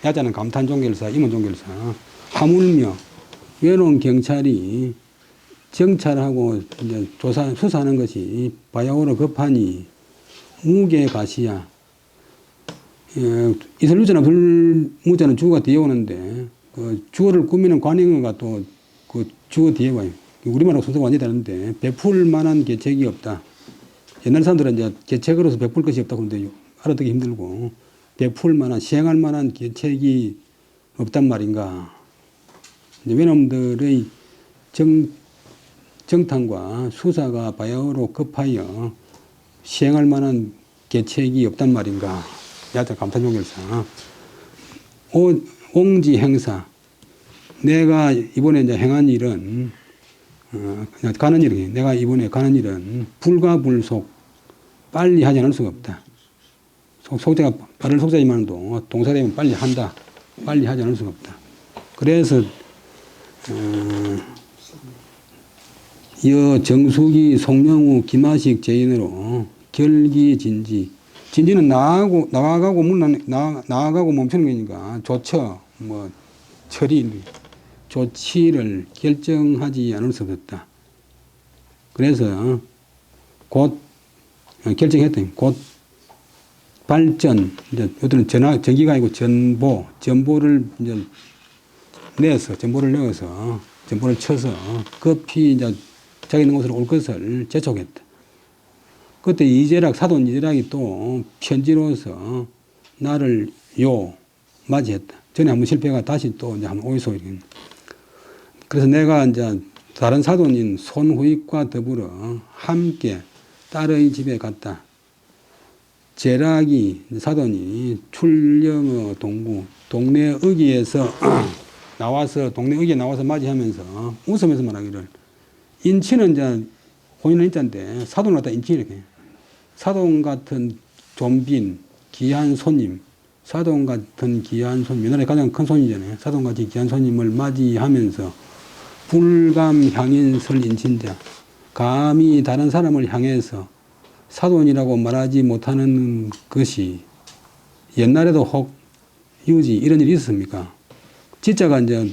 Speaker 1: 야자는 감탄 종결사, 임원 종결사. 하물며 외로운 경찰이 정찰하고 이제 수사하는 것이 바야흐로 급하니 무게 가시야. 이설유자나 불무자는 주어가 뒤에 오는데 그 주어를 꾸미는 관행어가 또 그 주어 뒤에 와요. 우리말하고 순서가 완전히 다른데 베풀 만한 계책이 없다. 옛날 사람들은 이제 계책으로서 베풀 것이 없다고 그러는데 알아듣기 힘들고 베풀 만한 시행할 만한 계책이 없단 말인가. 이제 외놈들의 정탐과 수사가 바야흐로 급하여 시행할 만한 계책이 없단 말인가. 야자 감탄종결사. 옹지 행사. 내가 이번에 이제 행한 일은 가는 일이 내가 이번에 가는 일은 불가불속 빨리 하지 않을 수가 없다. 속자가 빠를 속자지만도 동사되면 빨리 한다. 빨리 하지 않을 수가 없다. 그래서 여 정수기 송영우 김하식 제인으로 결기진지. 진지는 나아가고 멈추는 거니까 조처 처리 조치를 결정하지 않을 수 없었다. 그래서 곧 결정했더니 곧 발전, 이제 요들은 전기가 아니고 전보를 이제 전보를 쳐서 급히 이제 자기 있는 곳으로 올 것을 재촉했다. 그때 사돈 이제락이 또 편지로서 나를 맞이했다. 전에 한번 실패가 다시 또 이제 한번 오이소. 그래서 내가 이제 다른 사돈인 손후익과 더불어 함께 딸의 집에 갔다. 제락이 사돈이 출령어 동구 동네 의기에서 나와서 동네 의기에 나와서 맞이하면서 웃으면서 말하기를 인친은 이제 혼인은 인자인데 사돈을 갖다 인친 이렇게 사돈 같은 존빈 귀한 손님 사돈 같은 귀한 손님 옛날에 가장 큰 손이잖아요. 사돈같이 귀한 손님을 맞이하면서 불감향인 설인친자 감히 다른 사람을 향해서 사돈이라고 말하지 못하는 것이 옛날에도 혹 유지 이런 일이 있었습니까? 지자가 이제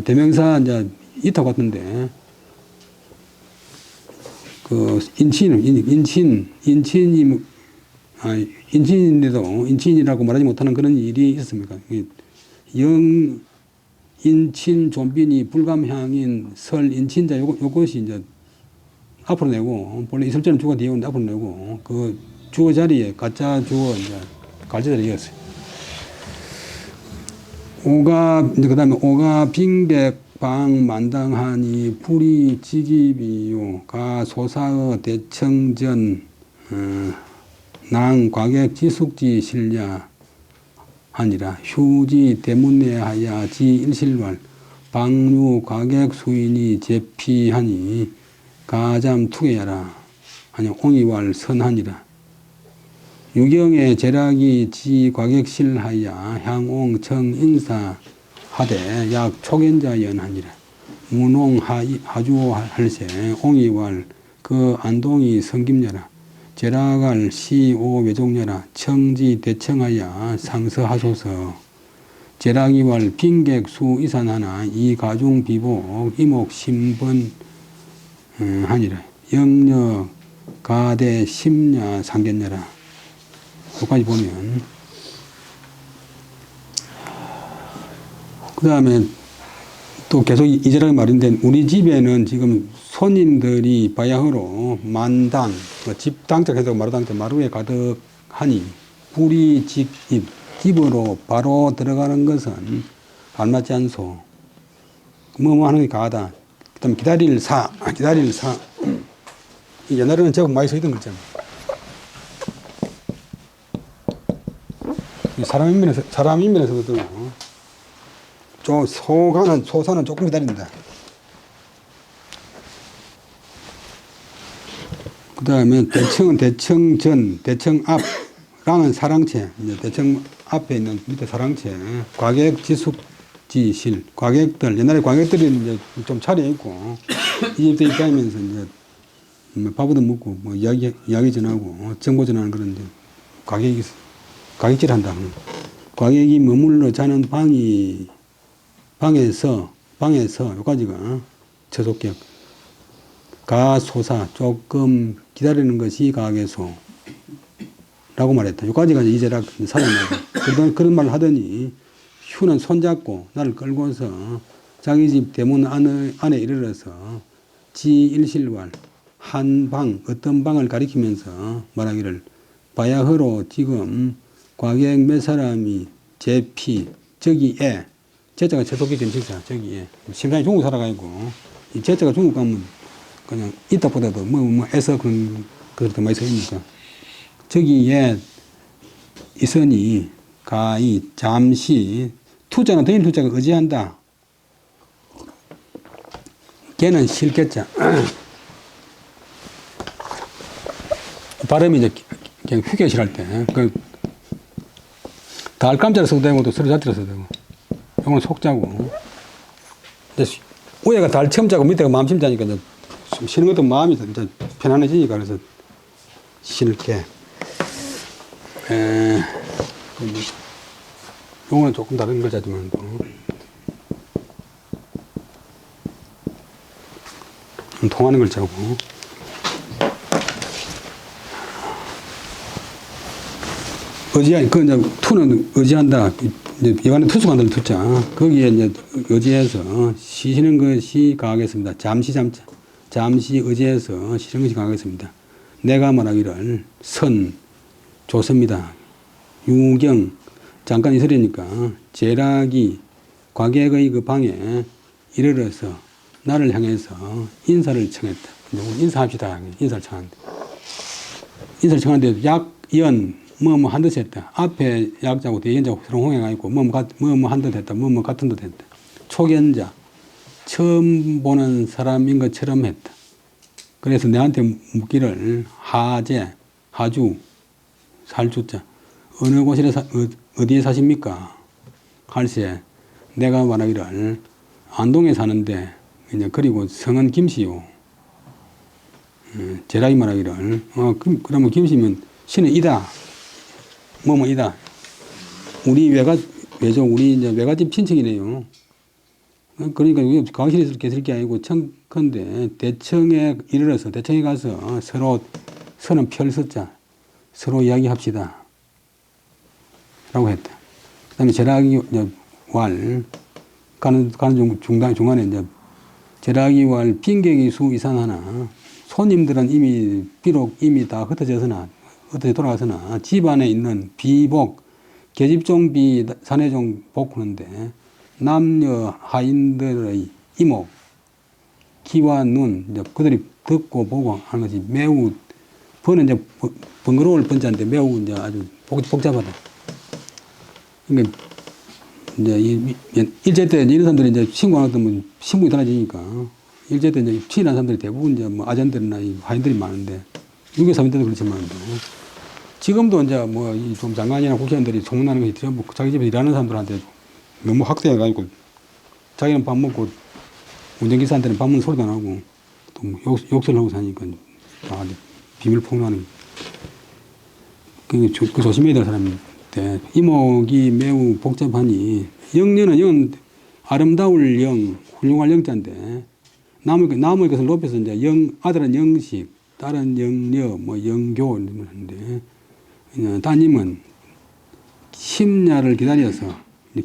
Speaker 1: 대명사 이제 이터 같은데 그 인친인데도 인친이라고 말하지 못하는 그런 일이 있었습니까? 영 인친 존빈이 불감향인 설 인친자 요것이 이제 앞으로 내고 본래 이설자는 주어 뒤에 오는데 앞으로 내고 그 주어 자리에 가짜 주어 이제 갈자 자리였어요. 오가 이제 그다음에 오가 빈객방 만당하니 불이 지기비요 가 소사의 대청전 낭 과객 지숙지 실냐 하니라 휴지 대문내 하야 지 일실왈 방류 과객 수인이 제피하니 가잠 투게야라 아니 옹이왈 선하니라 유경의 제락이 지 과객실하야 향옹 청인사 하되 약 초견자 연하니라 문홍 하주 할세 옹이왈 그 안동이 성김녀라 제락알 시오 외종녀라 청지 대청하야 상서하소서 제락이왈 빈객수 이산하나 이 가중 비복 이목 신번 하니라 영녀 가대 심야 상견녀라 여기까지 보면 그 다음에 또 계속 이제라는 말인데 우리 집에는 지금 손님들이 바야흐로 만당 집당자 해서 마루당자 마루에 가득하니 불이 집으로 바로 들어가는 것은 알맞지 않소 뭐뭐 하는 게 가하다 그 다음에 기다릴 사 옛날에는 제법 많이 써있던 거 있잖아 사람 인면에서거든 소사는 조금 기다린다 그 다음에 대청은 대청 전, 대청 앞, 랑은 사랑채, 이제 대청 앞에 있는 밑에 사랑채, 과객 지숙지실, 과객들, 옛날에 과객들이 이제 좀 차려입고, 이 집에 입다니면서 이제 밥도 먹고, 뭐 이야기 전하고, 정보 전하는 그런 이제 과객질 한다. 과객이 머물러 자는 방에서, 여기까지가 처속격. 가소사 조금 기다리는 것이 가계소 라고 말했다. 여기까지가 이제락 사장님 그런 말을 하더니 휴는 손잡고 나를 끌고서 자기 집 대문 안에 이르러서 지일실왈 한 방 어떤 방을 가리키면서 말하기를 바야흐로 지금 과객 몇 사람이 제피 저기에 제자가 채속기 전치사 저기에 심상이 중국 살아가지고 이 제자가 중국 가면 그냥 이따보다도 애서 그렇게 많이 써있니까 저기에 있으니 가이 잠시 투자는 더인 투자가 의지한다 걔는 싫겠자 발음이 이제 그냥 휴게실 할 때 달감자를 써도 되고 또 서류자티를 써도 되고 이건 속자고 위에가 달첨자고 밑에가 마음심자니까 이제 쉬는 것도 마음이 이제 편안해지니까 그래서 신을게. 요거는 조금 다른 글자지만 통하는 글자고. 의지한 그 이제 투는 의지한다. 이제 여간에 투숙한다는 투자. 거기에 이제 의지해서 쉬시는 것이 가하겠습니다. 잠시 의지해서 쉬는 것이 가하겠습니다. 내가 말하기를 선 좋습니다. 유경 잠깐 있으려니까 제락이 과객의 그 방에 이르러서 나를 향해서 인사를 청했다. 인사합시다. 인사를 청하는데 약연 뭐 한 듯 했다. 앞에 약자고 뒤에 연자고 서로 홍해가 있고 뭐 한 듯 했다. 뭐 같은 듯 했다. 초견자. 처음 보는 사람인 것처럼 했다. 그래서 내한테 묻기를 하재, 하주, 살주자. 어느 곳에 어디에 사십니까? 할세. 내가 말하기를 안동에 사는데 이제 그리고 성은 김씨요. 제라기 말하기를 그러면 김씨면 신은 이다. 이다. 우리 외족 우리 이제 외갓집 친척이네요. 그러니까 이게 강실에 있을 게 아니고 청컨대 대청에 이르러서 대청에 가서 서로 서는 펼섰자 서로 이야기합시다. 라고 했다. 그 다음에 제라기 왈 가는 중간에 이제 제라기 왈 빈객이 수 이상 하나 손님들은 비록 이미 다 흩어져 돌아가서나 집안에 있는 비복 계집종 사내종 복하는데 남녀 하인들의 이목 귀와 눈 이제 그들이 듣고 보고 하는 것이 매우 번은 이제 번거로울 번자인데 매우 이제 아주 복잡하다. 그러니까 이제 일제 때 이런 사람들이 이제 신고하는 것도 신분이 달라지니까 일제 때 이제 친한 사람들이 대부분 이제 아전들이나 하인들이 많은데 유교 사민들도 그렇지만 지금도 이제 좀 장관이나 국회의원들이 소문나는 것이 전부 자기 집에서 일하는 사람들한테 너무 확대해가지고 자기는 밥 먹고 운전기사한테는 밥 먹는 소리도 안 하고 또 욕설을 하고 사니까 다 비밀 폭로하는 그 조심해야 될 사람인데 이목이 매우 복잡하니 영녀는 아름다울 영 훌륭할 영자인데 나무의 것을 높여서 이제 아들은 영식 딸은 영녀 영교 하는데 따님은 심야를 기다려서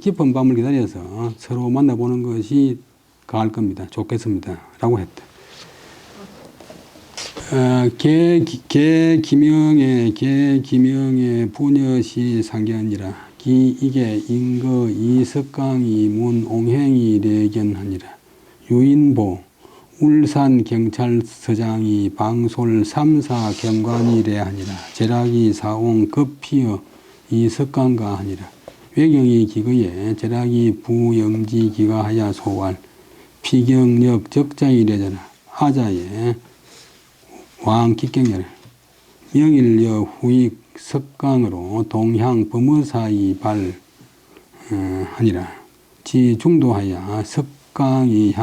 Speaker 1: 깊은 밤을 기다려서 서로 만나보는 것이 가할 겁니다. 좋겠습니다. 라고 했다. 기명의 부녀시 상견이라 이게 인거 이석강이 문 옹행이 레견하니라 유인보 울산경찰서장이 방솔 3사 경관이래 하니라 제락이 사옹 급피어 이석강가 하니라 외경이 기거에 제락이 부영지 기가하야 소활 피경력 적자이래잖아 하자에 왕 기경열 명일여 후익 석강으로 동향 범어사이 발 하니라 지 중도하야 석강은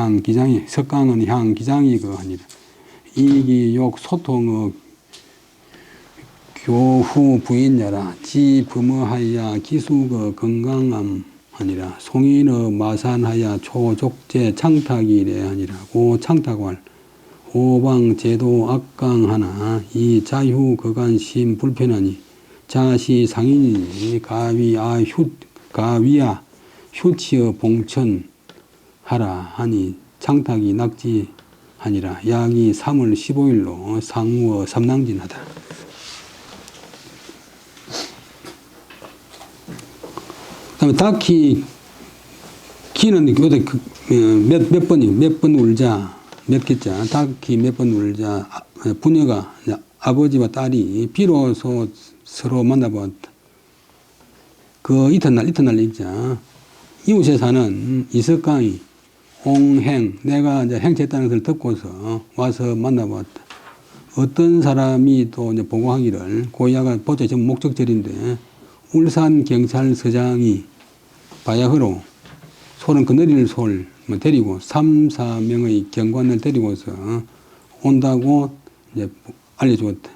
Speaker 1: 향 기장이 그 하니라 이기욕 소통의 교후 부인야라 지 범어하야 기수거 건강함 하니라 송인의 마산하야 초족제 창탁이래 하니라 고 창탁왈 오방 제도 악강 하나 이 자유 거간심 불편하니 자시 상인이 가위야 휴치어 봉천 하라 하니 창탁이 낙지 하니라 약이 3월 15일로 상우어 삼낭진하다. 그다음에 다키 키는 몇 번 울자 몇 개자 다키 몇 번 울자 부녀가 아버지와 딸이 비로소 서로 만나보았다. 그 이튿날 있자 이웃에 사는 이석강이 옹행 내가 이제 행체했다는 것을 듣고서 와서 만나보았다. 어떤 사람이 또 이제 보고하기를 고야가 보자 지금 목적절인데 울산경찰서장이 바야흐로 솔은 그늘이를 데리고 3, 4명의 경관을 데리고서 온다고 이제 알려주었다.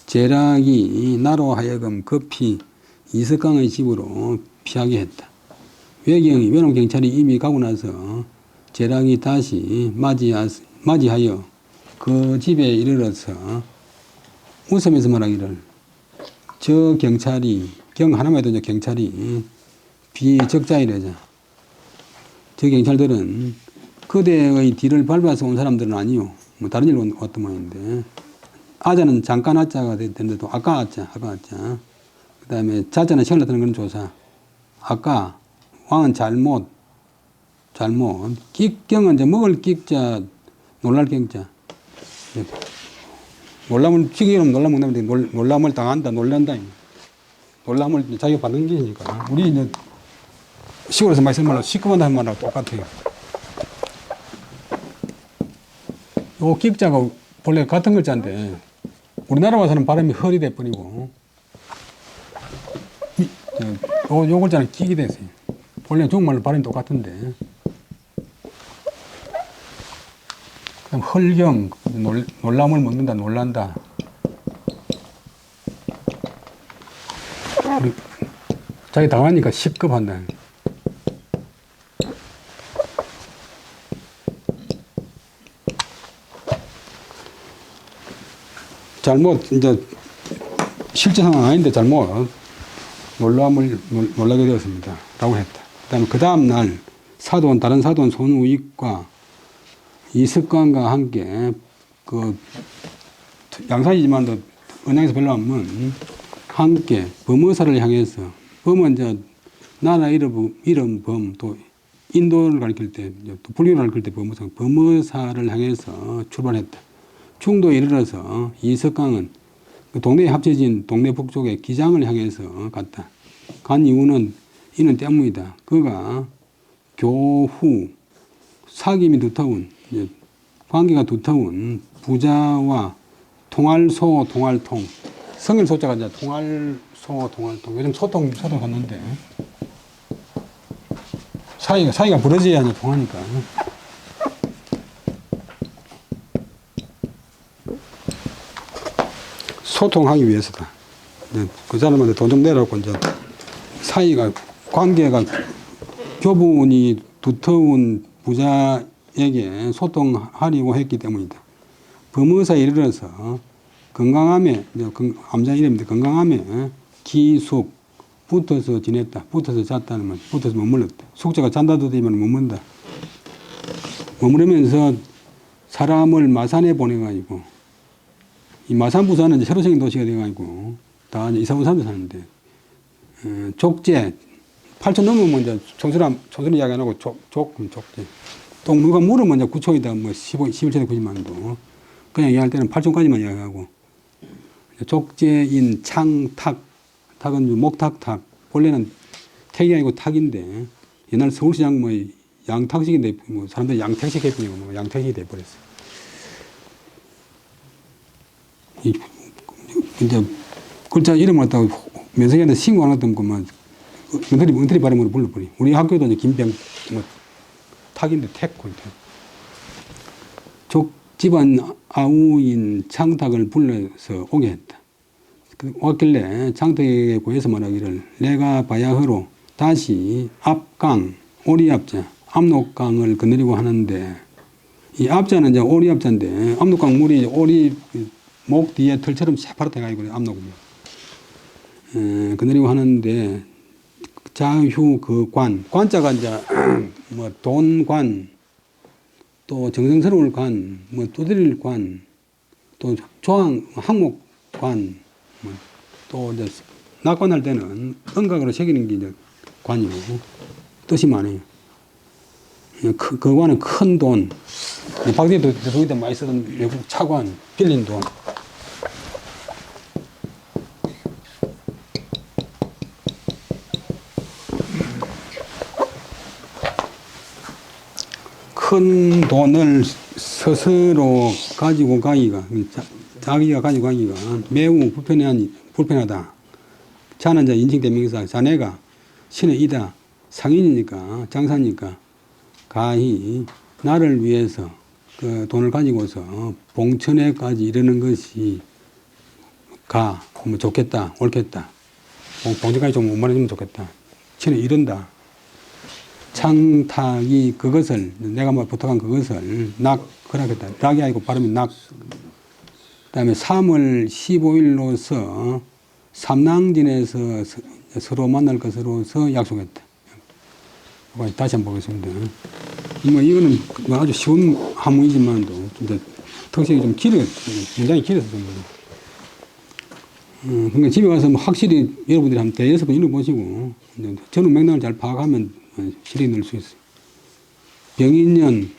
Speaker 1: 제락이 나로 하여금 급히 이석강의 집으로 피하게 했다. 외놈 경찰이 이미 가고 나서 제락이 다시 맞이하여 그 집에 이르러서 웃으면서 말하기를 저 경찰이 하나만 해도 경찰이 비적자이래자. 저 경찰들은 그대의 뒤를 밟아서 온 사람들은 아니요. 다른 일로 왔던 모양인데 아자는 잠깐 아자가 됐는데도 아까 아자. 그 다음에 자자는 시간 나타내는 그런 조사. 아까 왕은 잘못. 끽경은 이제 먹을 끽자, 놀랄 끽자. 놀람을, 지기로는 놀라면 놀람을 당한다, 놀란다. 놀람을 자기가 받는 게니까. 우리 이제 시골에서 많이 쓰는 말로 시커먼다는 말하고 똑같아요. 요 긱자가 본래 같은 글자인데 우리나라 와서는 발음이 헐이 돼버리고 요 글자는 긱이 됐어요. 원래 중국말로 발음이 똑같은데 그럼 헐경, 놀람을 먹는다, 놀란다. 자기 당하니까 십급한다. 잘못, 이제, 실제 상황 아닌데 잘못, 놀라게 되었습니다. 라고 했다. 그 다음 날, 다른 사돈 손우익과 이습관과 함께, 양사이지만, 은양에서 별로 안 먼, 함께 범어사를 향해서, 범은 이제, 나라 이름 범, 또, 인도를 가리킬 때, 또 불교를 가리킬 때 범어사를 향해서 출발했다. 충도에 이르러서 이석강은 그 동네에 합쳐진 동네 북쪽의 기장을 향해서 갔다. 간 이유는 이는 때문이다. 그가 교후 사귐이 두터운 관계가 두터운 부자와 통할소 통할통 성일 소자가 이제 통할소 통할통 요즘 소통 샀는데 사이가 부러져야 이제 통하니까. 소통하기 위해서다. 그 사람한테 돈 좀 내라고 이제 관계가 교분이 두터운 부자에게 소통하려고 했기 때문이다. 범어사에 이르러서 건강함에, 암자 이름인데 건강함에 기숙, 붙어서 지냈다. 붙어서 잤다는 말, 붙어서 머물렀다. 숙자가 잔다도 되면 머문다. 머무르면서 사람을 마산에 보내가지고 이 마산 부산은 이제 새로 생긴 도시가 돼가지고 다 이제 이사온 사람들 사는데 족제 8천 넘으면 이제 총수는 이야기 안 하고 족제 또 누가 물으면 이제 9초이다 뭐 11초에 90만도 그냥 이야기할 때는 8초까지만 이야기하고 족제인 창탁 탁은 목탁탁 본래는 택이 아니고 탁인데 옛날 서울시장 뭐 양탁식인데 뭐 사람들이 양택식 해버리고 뭐 양택식이 돼버렸어요. 이제 글자 이름을 갖다가 면세기한테 신고 안 했던 것만 은퇴리 발음으로 불러버리. 우리 학교도 이제 김병 뭐 탁인데 택고 족 집안 아우인 창탁을 불러서 오게 했다. 왔길래 창탁에게 구해서 말하기를 내가 바야흐로 다시 앞강 오리앞자 압록강을 건너려고 하는데 이 앞자는 이제 오리앞자인데 압록강 물이 오리 목 뒤에 털처럼 새파랗게 가지고 압록을 건너려고 하는데 자휴 그 관자가 이제 뭐 돈관 또 정성스러울 관, 뭐 두드릴 관, 또 조항 항목관, 뭐 또 이제 낙관할 때는 음각으로 새기는 게 이제 관이고 뜻이 많아요. 그 관은 큰 돈, 박대 대통령 때 많이 쓰던 외국 차관, 빌린 돈. 큰 돈을 스스로 가지고 가기가, 자기가 가지고 가기가 매우 불편하다. 자는 이제 인칭대명사, 자네가 신의 이다. 상인이니까, 장사니까, 가히 나를 위해서 그 돈을 가지고서 봉천에까지 이르는 것이 뭐 좋겠다, 옳겠다. 봉천까지 좀 오만해지면 좋겠다. 신의 이른다. 창탁이 그것을 내가 뭐 부탁한 그것을 그러겠다. 낙이 아니고 발음이 그 다음에 3월 15일로서 삼낭진에서 서로 만날 것으로서 약속했다. 다시 한번 보겠습니다. 뭐 이거는 아주 쉬운 한문이지만도 특색이 좀 굉장히 길어서 그러니까 집에 가서 뭐 확실히 여러분들이 한번 대여섯 번 읽어보시고 저는 맥락을 잘 파악하면 실히 넣을 수 있어요. 병인년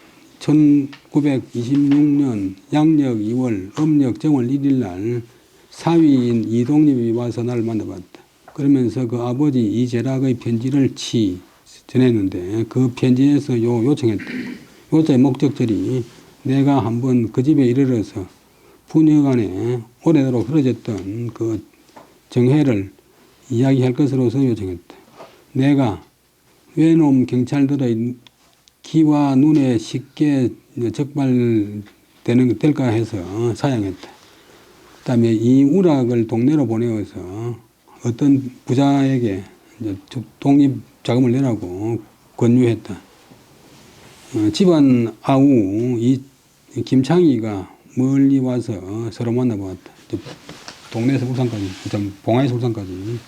Speaker 1: 1926년 양력 2월 음력 정월 1일 날 사위인 이동립이 와서 나를 만나봤다. 그러면서 그 아버지 이재락의 편지를 전했는데 그 편지에서 요청했다. 요자의 목적절이 내가 한번 그 집에 이르러서 부녀간에 오래도록 흐려졌던 그 정해를 이야기할 것으로서 요청했다. 내가 외놈 경찰들의 귀와 눈에 쉽게 될까 해서 사양했다. 그 다음에 이 우락을 동네로 보내어서 어떤 부자에게 독립 자금을 내라고 권유했다. 집안 아우 이 김창희가 멀리 와서 서로 만나보았다. 동네에서 울산까지, 봉화에서 울산까지.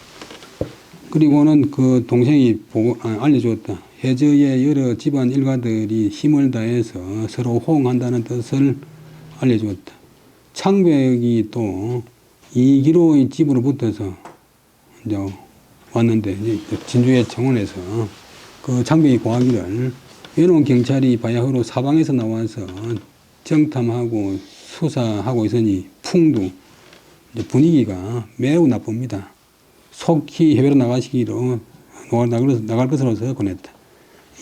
Speaker 1: 그리고는 그 동생이 알려주었다. 해저의 여러 집안 일가들이 힘을 다해서 서로 호응한다는 뜻을 알려주었다. 창백이 또 이기로의 집으로 붙어서 이제 왔는데, 진주의 정원에서 그 창백이 고하기를 외로운 경찰이 바야흐로 사방에서 나와서 정탐하고 수사하고 있으니 풍도 분위기가 매우 나쁩니다. 속히 해외로 나갈 것으로서 권했다.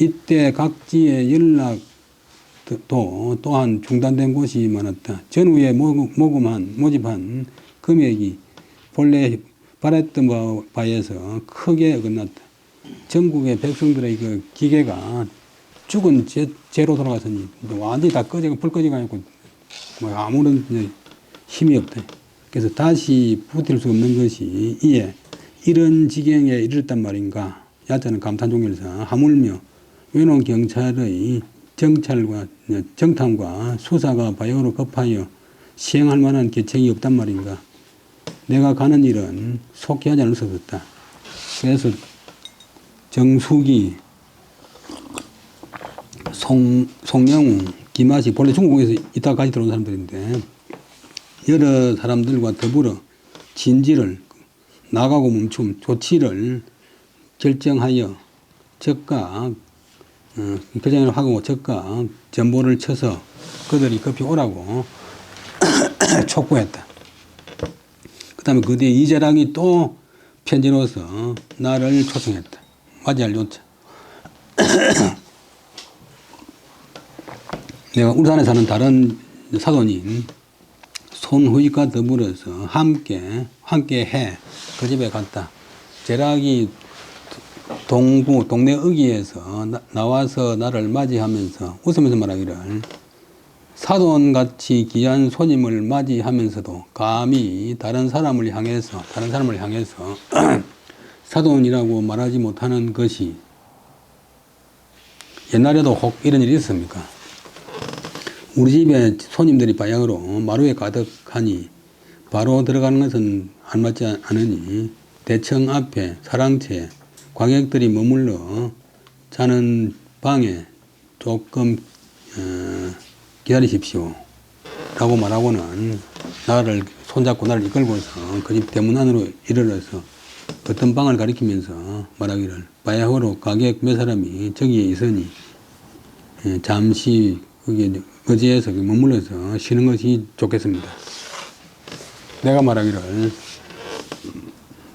Speaker 1: 이때 각지의 연락도 또한 중단된 곳이 많았다. 전후에 모집한 금액이 본래 바랬던 바에서 크게 어긋났다. 전국의 백성들의 그 기계가 죽은 재로 돌아갔으니 완전히 다 불 꺼지가 있고 아무런 힘이 없다. 그래서 다시 버틸 수 없는 것이 이에 이런 지경에 이르렀단 말인가. 야자는 감탄 종결사. 하물며 외노 경찰의 정탐과 수사가 바야흐로 급하여 시행할 만한 계책이 없단 말인가. 내가 가는 일은 속히 하지 않을 수 없었다. 그래서 정숙이, 송영우, 김하식, 본래 중국에서 이따 같이 들어온 사람들인데 여러 사람들과 더불어 진지를 나가고 멈춤 조치를 결정하여 적각 결정을 하고 적각 전보를 쳐서 그들이 급히 오라고 촉구했다. 그 다음에 그 뒤에 이재락이 또 편지로서 나를 초청했다. 맞이할 요청. 내가 울산에 사는 다른 사돈인 손후익과 더불어서 함께 해 그 집에 갔다. 재락이 동네 어귀에서 나와서 나를 맞이하면서 웃으면서 말하기를 사돈같이 귀한 손님을 맞이하면서도 감히 다른 사람을 향해서 사돈이라고 말하지 못하는 것이 옛날에도 혹 이런 일이 있습니까? 우리 집에 손님들이 바야흐로 마루에 가득하니 바로 들어가는 것은 안 맞지 않으니 대청 앞에 사랑채 관객들이 머물러 자는 방에 조금 기다리십시오 라고 말하고는 나를 손잡고 나를 이끌고서 그 집 대문 안으로 이르러서 어떤 방을 가리키면서 말하기를 바야흐로 가객 몇 사람이 저기에 있으니 잠시 거기에 거지에서 머물러서 쉬는 것이 좋겠습니다. 내가 말하기를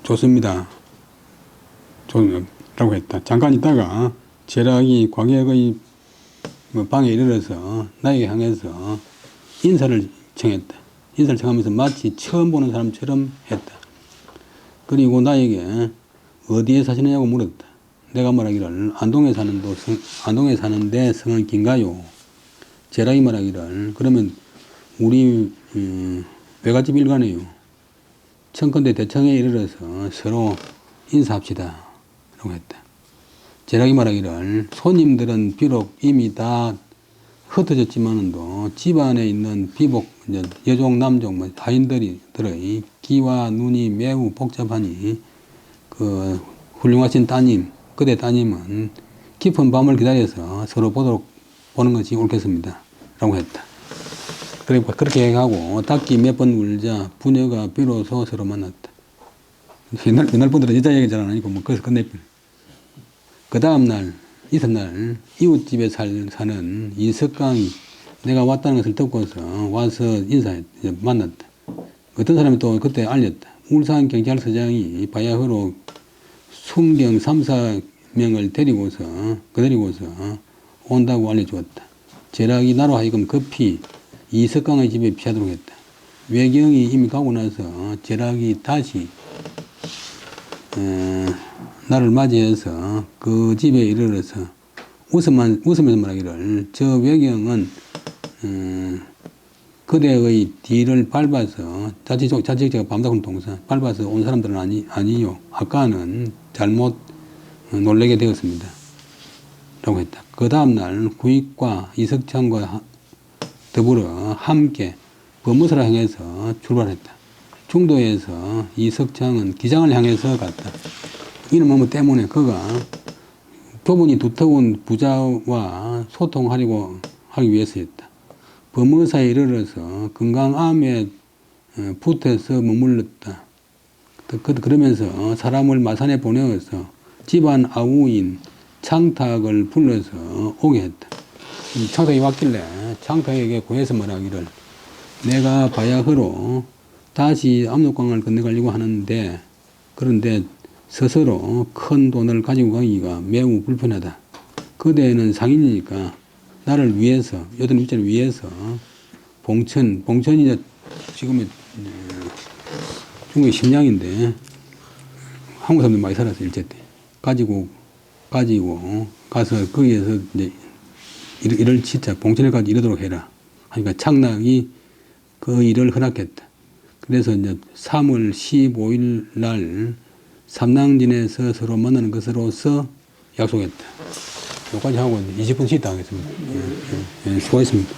Speaker 1: 좋습니다. 라고 했다. 잠깐 있다가 재락이 관객의 방에 이르러서 나에게 향해서 인사를 청했다. 인사를 청하면서 마치 처음 보는 사람처럼 했다. 그리고 나에게 어디에 사시느냐고 물었다. 내가 말하기를 안동에 사는데 성은 긴가요? 재락이 말하기를 그러면 우리 외갓집 일가네요. 청컨대 대청에 이르러서 서로 인사합시다 라고 했다. 재락이 말하기를 손님들은 비록 이미 다 흩어졌지만도 집안에 있는 비복 여종 남종 하인들의 귀와 눈이 매우 복잡하니 그 훌륭하신 따님 그대 따님은 깊은 밤을 기다려서 서로 보는 것이 옳겠습니다 라고 했다. 그렇게 하고 닭기 몇 번 울자 부녀가 비로소 서로 만났다. 옛날 분들은 여자 얘기 잘 안 하니까 거기서 끝내버려. 그 다음날 이튿날 이웃집에 사는 이석강이 내가 왔다는 것을 듣고서 와서 만났다. 어떤 사람이 또 그때 알렸다. 울산경찰서장이 바야흐로 순경 3, 4명을 데리고서 온다고 알려주었다. 제락이 나로 하여금 급히 이석강의 집에 피하도록 했다. 외경이 이미 가고 나서 제락이 다시 나를 맞이해서 그 집에 이르러서 웃으면서 말하기를 저 외경은 그대의 뒤를 밟아서 자책제가 밤다군 동사 밟아서 온 사람들은 아니요. 아까는 잘못 놀래게 되었습니다. 라고 했다. 그 다음날 구익과 이석창과 더불어 함께 법무사를 향해서 출발했다. 중도에서 이석창은 기장을 향해서 갔다. 이런 뭐 때문에 그가 교분이 두터운 부자와 소통하려고 하기 위해서였다. 법무사에 이르러서 건강암에 붙어서 머물렀다. 그러면서 사람을 마산에 보내어서 집안 아우인 창탁을 불러서 오게 했다. 창탁이 왔길래 창탁에게 구해서 말하기를 내가 바야흐로 다시 압록강을 건너가려고 하는데 그런데 스스로 큰 돈을 가지고 가기가 매우 불편하다. 그대는 상인이니까 나를 위해서, 여든 위자를 위해서 봉천이 이제 지금의 중국의 심양인데 한국 사람들 많이 살았어, 일제 때. 가지고 가서 거기에서 이제 일을 진짜 봉천에까지 이르도록 해라. 하니까 창락이 그 일을 허락했다. 그래서 이제 3월 15일 날 삼낭진에서 서로 만나는 것으로서 약속했다. 여기까지 하고 20분 쉬다 하겠습니다. 수고하셨습니다.